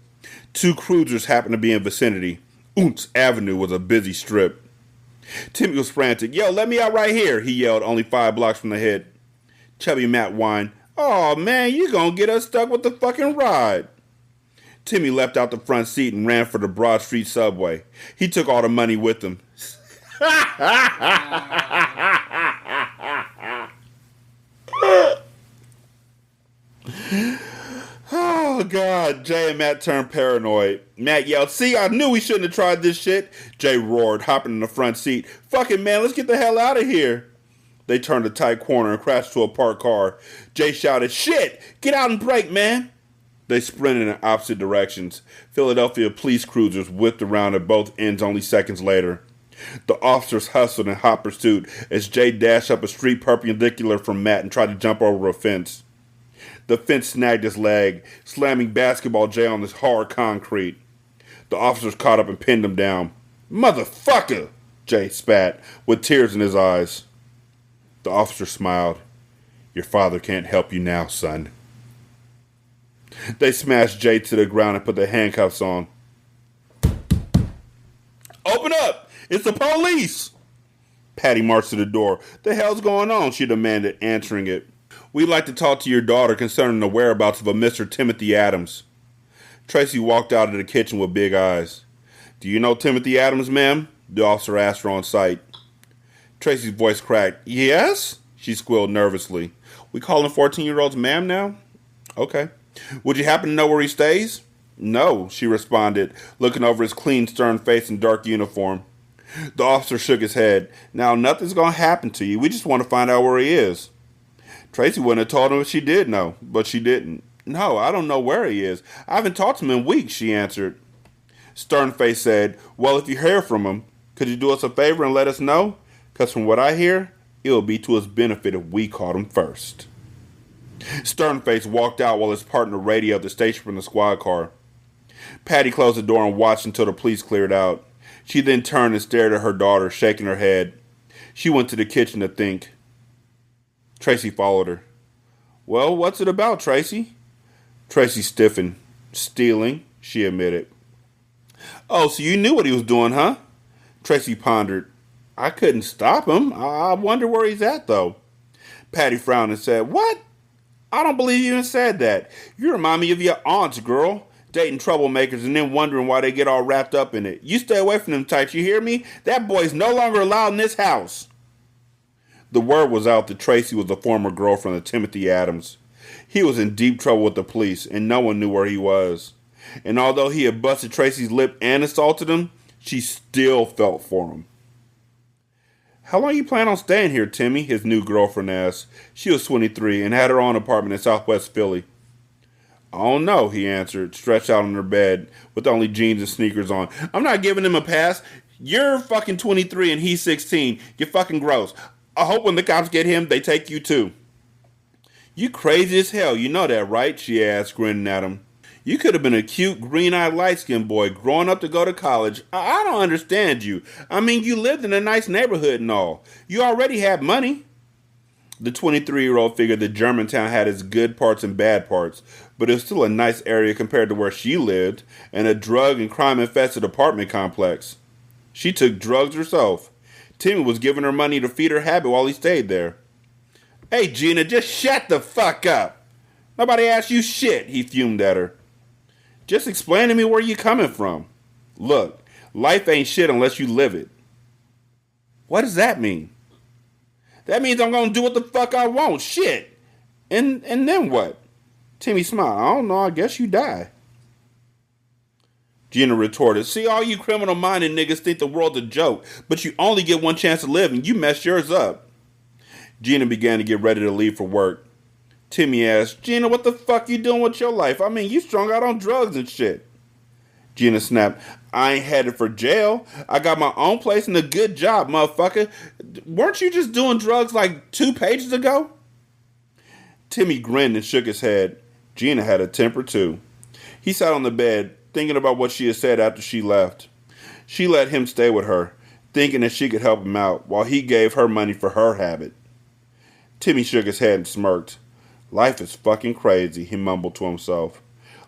2 cruisers happened to be in vicinity. Oonts Avenue was a busy strip. Timmy was frantic. Yo, let me out right here, he yelled, only 5 blocks from the hit. Chubby Matt whined. Oh man, you gonna get us stuck with the fucking ride. Timmy leapt out the front seat and ran for the Broad Street subway. He took all the money with him. Oh, God, God, Jay and Matt turned paranoid. Matt yelled, see, I knew we shouldn't have tried this shit. Jay roared, hopping in the front seat. Fucking man, let's get the hell out of here. They turned a tight corner and crashed to a parked car. Jay shouted, shit, get out and brake, man. They sprinted in opposite directions. Philadelphia police cruisers whipped around at both ends only seconds later. The officers hustled in hot pursuit as Jay dashed up a street perpendicular from Matt and tried to jump over a fence. The fence snagged his leg, slamming basketball Jay on this hard concrete. The officers caught up and pinned him down. Motherfucker! Jay spat, with tears in his eyes. The officer smiled. Your father can't help you now, son. They smashed Jay to the ground and put the handcuffs on. Open up! It's the police! Patty marched to the door. The hell's going on? She demanded, answering it. We'd like to talk to your daughter concerning the whereabouts of a Mr. Timothy Adams. Tracy walked out of the kitchen with big eyes. Do you know Timothy Adams, ma'am? The officer asked her on sight. Tracy's voice cracked. Yes? She squealed nervously. We calling 14-year-olds ma'am now? Okay. Would you happen to know where he stays? No, she responded, looking over his clean, stern face and dark uniform. The officer shook his head. Now, nothing's going to happen to you. We just want to find out where he is. Tracy wouldn't have told him if she did know, but she didn't. No, I don't know where he is. I haven't talked to him in weeks, she answered. Sternface said, well, if you hear from him, could you do us a favor and let us know? Because from what I hear, it will be to his benefit if we caught him first. Sternface walked out while his partner radioed the station from the squad car. Patty closed the door and watched until the police cleared out. She then turned and stared at her daughter, shaking her head. She went to the kitchen to think. Tracy followed her. Well, what's it about, Tracy? Tracy stiffened. Stealing, she admitted. Oh, so you knew what he was doing, huh? Tracy pondered. I couldn't stop him. I wonder where he's at, though. Patty frowned and said, what? I don't believe you even said that. You remind me of your aunts, girl. Dating troublemakers and then wondering why they get all wrapped up in it. You stay away from them types, you hear me? That boy's no longer allowed in this house. The word was out that Tracy was a former girlfriend of Timothy Adams. He was in deep trouble with the police, and no one knew where he was. And although he had busted Tracy's lip and assaulted him, she still felt for him. How long you plan on staying here, Timmy? His new girlfriend asked. She was 23 and had her own apartment in Southwest Philly. I don't know, he answered, stretched out on her bed with only jeans and sneakers on. I'm not giving him a pass. You're fucking 23 and he's 16. You're fucking gross. I hope when the cops get him, they take you too. You crazy as hell, you know that, right? She asked, grinning at him. You could have been a cute, green-eyed, light-skinned boy growing up to go to college. I don't understand you. I mean, you lived in a nice neighborhood and all. You already had money. The 23-year-old figured that Germantown had its good parts and bad parts, but it was still a nice area compared to where she lived, and a drug and crime-infested apartment complex. She took drugs herself. Timmy was giving her money to feed her habit while he stayed there. Hey, Gina, just shut the fuck up. Nobody asked you shit, he fumed at her. Just explain to me where you coming from. Look, life ain't shit unless you live it. What does that mean? That means I'm going to do what the fuck I want. Shit. And then what? Timmy smiled. I don't know. I guess you die. Gina retorted. See, all you criminal-minded niggas think the world's a joke, but you only get one chance to live and you mess yours up. Gina began to get ready to leave for work. Timmy asked, Gina, what the fuck you doing with your life? I mean, you strung out on drugs and shit. Gina snapped, I ain't headed for jail. I got my own place and a good job, motherfucker. Weren't you just doing drugs like 2 pages ago? Timmy grinned and shook his head. Gina had a temper too. He sat on the bed, thinking about what she had said after she left. She let him stay with her, thinking that she could help him out, while he gave her money for her habit. Timmy shook his head and smirked. Life is fucking crazy, he mumbled to himself.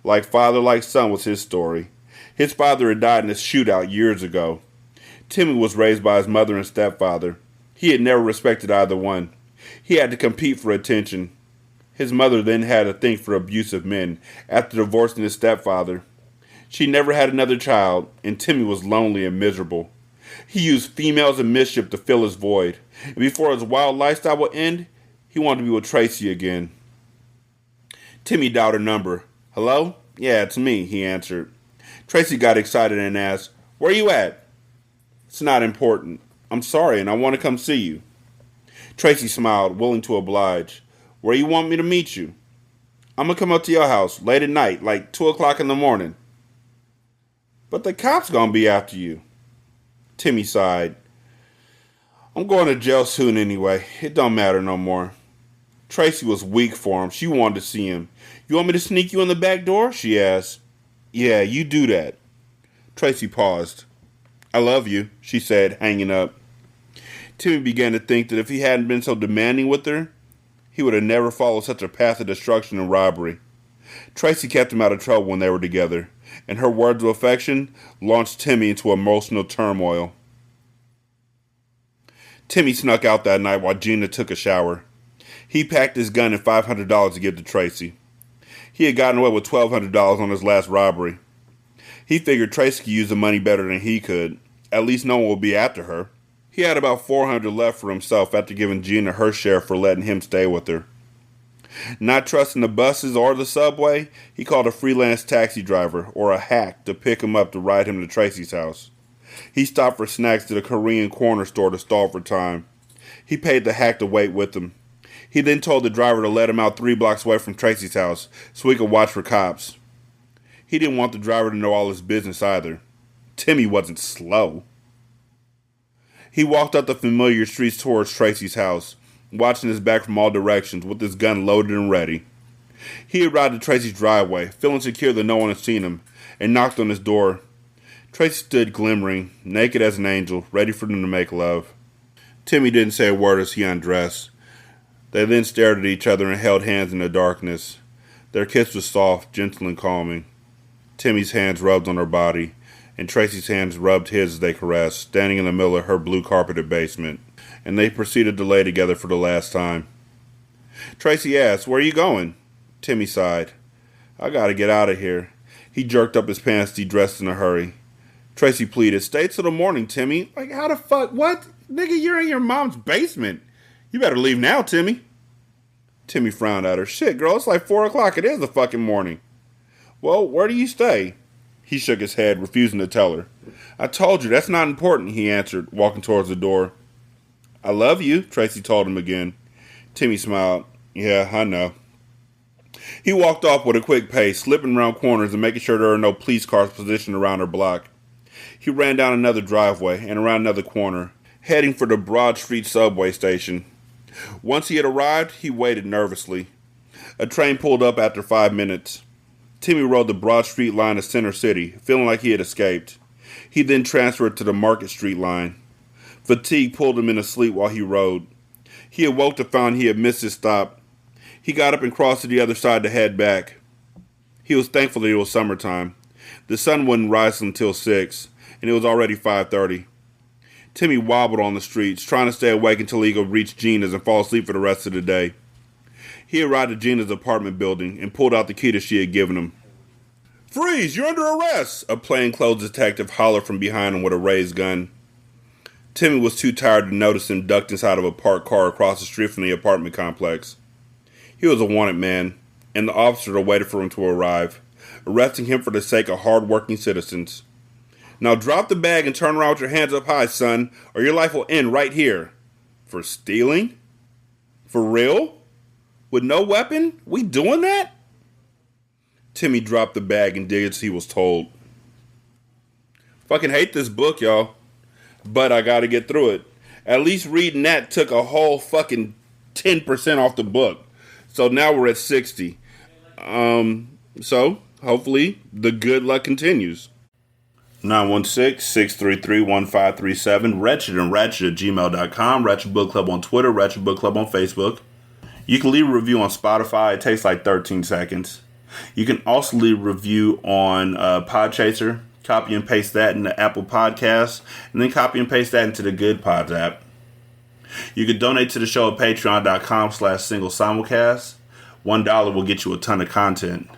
Like father, like son was his story. His father had died in a shootout years ago. Timmy was raised by his mother and stepfather. He had never respected either one. He had to compete for attention. His mother then had a thing for abusive men after divorcing his stepfather. She never had another child, and Timmy was lonely and miserable. He used females and mischief to fill his void, and before his wild lifestyle would end, he wanted to be with Tracy again. Timmy dialed her number. Hello? Yeah, it's me, he answered. Tracy got excited and asked, "Where you at?" "It's not important. I'm sorry and I want to come see you." Tracy smiled, willing to oblige. "Where you want me to meet you?" "I'm gonna come up to your house late at night, like 2 o'clock in the morning." "But the cops gonna be after you." Timmy sighed. "I'm going to jail soon anyway. It don't matter no more." Tracy was weak for him. She wanted to see him. "You want me to sneak you in the back door?" she asked. "Yeah, you do that." Tracy paused. "I love you," she said, hanging up. Timmy began to think that if he hadn't been so demanding with her, he would have never followed such a path of destruction and robbery. Tracy kept him out of trouble when they were together, and her words of affection launched Timmy into emotional turmoil. Timmy snuck out that night while Gina took a shower. He packed his gun and $500 to give to Tracy. He had gotten away with $1,200 on his last robbery. He figured Tracy could use the money better than he could. At least no one would be after her. He had about $400 left for himself after giving Gina her share for letting him stay with her. Not trusting the buses or the subway, he called a freelance taxi driver, or a hack, to pick him up to ride him to Tracy's house. He stopped for snacks at a Korean corner store to stall for time. He paid the hack to wait with him. He then told the driver to let him out 3 blocks away from Tracy's house so he could watch for cops. He didn't want the driver to know all his business either. Timmy wasn't slow. He walked up the familiar streets towards Tracy's house, watching his back from all directions with his gun loaded and ready. He arrived at Tracy's driveway, feeling secure that no one had seen him, and knocked on his door. Tracy stood glimmering, naked as an angel, ready for them to make love. Timmy didn't say a word as he undressed. They then stared at each other and held hands in the darkness. Their kiss was soft, gentle, and calming. Timmy's hands rubbed on her body, and Tracy's hands rubbed his as they caressed, standing in the middle of her blue-carpeted basement, and they proceeded to lay together for the last time. Tracy asked, "Where are you going?" Timmy sighed. "I gotta get out of here." He jerked up his pants, de-dressed in a hurry. Tracy pleaded, "Stay till the morning, Timmy." "Like, how the fuck? What? Nigga, you're in your mom's basement. You better leave now, Timmy." Timmy frowned at her. "Shit, girl, it's like 4 o'clock. It is the fucking morning." "Well, where do you stay?" He shook his head, refusing to tell her. "I told you, that's not important," he answered, walking towards the door. "I love you," Tracy told him again. Timmy smiled. "Yeah, I know." He walked off with a quick pace, slipping around corners and making sure there were no police cars positioned around her block. He ran down another driveway and around another corner, heading for the Broad Street subway station. Once he had arrived, he waited nervously. A train pulled up after 5 minutes. Timmy rode the Broad Street line to Center City, feeling like he had escaped. He then transferred to the Market Street line. Fatigue pulled him into sleep while he rode. He awoke to find he had missed his stop. He got up and crossed to the other side to head back. He was thankful that it was summertime. The sun wouldn't rise until 6, and it was already 5:30. Timmy wobbled on the streets, trying to stay awake until he could reach Gina's and fall asleep for the rest of the day. He arrived at Gina's apartment building and pulled out the key that she had given him. "Freeze! You're under arrest!" a plainclothes detective hollered from behind him with a raised gun. Timmy was too tired to notice him ducked inside of a parked car across the street from the apartment complex. He was a wanted man, and the officer waited for him to arrive, arresting him for the sake of hard-working citizens. "Now drop the bag and turn around with your hands up high, son, or your life will end right here." "For stealing? For real? With no weapon? We doing that?" Timmy dropped the bag and did as he was told. Fucking hate this book, y'all. But I gotta get through it. At least reading that took a whole fucking 10% off the book. So now we're at 60. So hopefully the good luck continues. 916-633-1537, Ratchet and Ratchet at gmail.com, Ratchet Book Club on Twitter, Ratchet Book Club on Facebook. You can leave a review on Spotify. It takes like 13 seconds. You can also leave a review on Podchaser. Copy and paste that into Apple Podcasts, and then copy and paste that into the Good Pods app. You can donate to the show at patreon.com/single simulcast. $1 will get you a ton of content.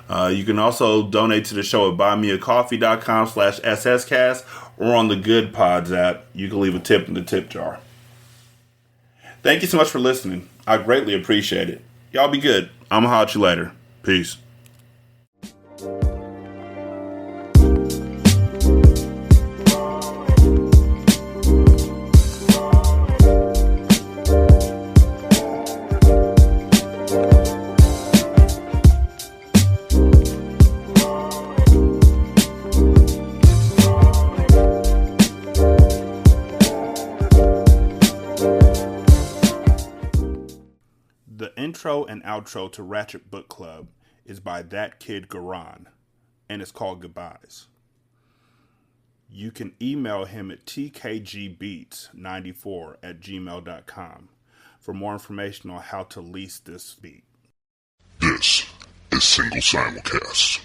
You can also donate to the show at buymeacoffee.com/sscast or on the Good Pods app. You can leave a tip in the tip jar. Thank you so much for listening. I greatly appreciate it. Y'all be good. I'm going to holler at you later. Peace. The intro and outro to Ratchet Book Club is by That Kid Garan, and it's called Goodbyes. You can email him at tkgbeats94@gmail.com for more information on how to lease this beat. This is Single Simulcast.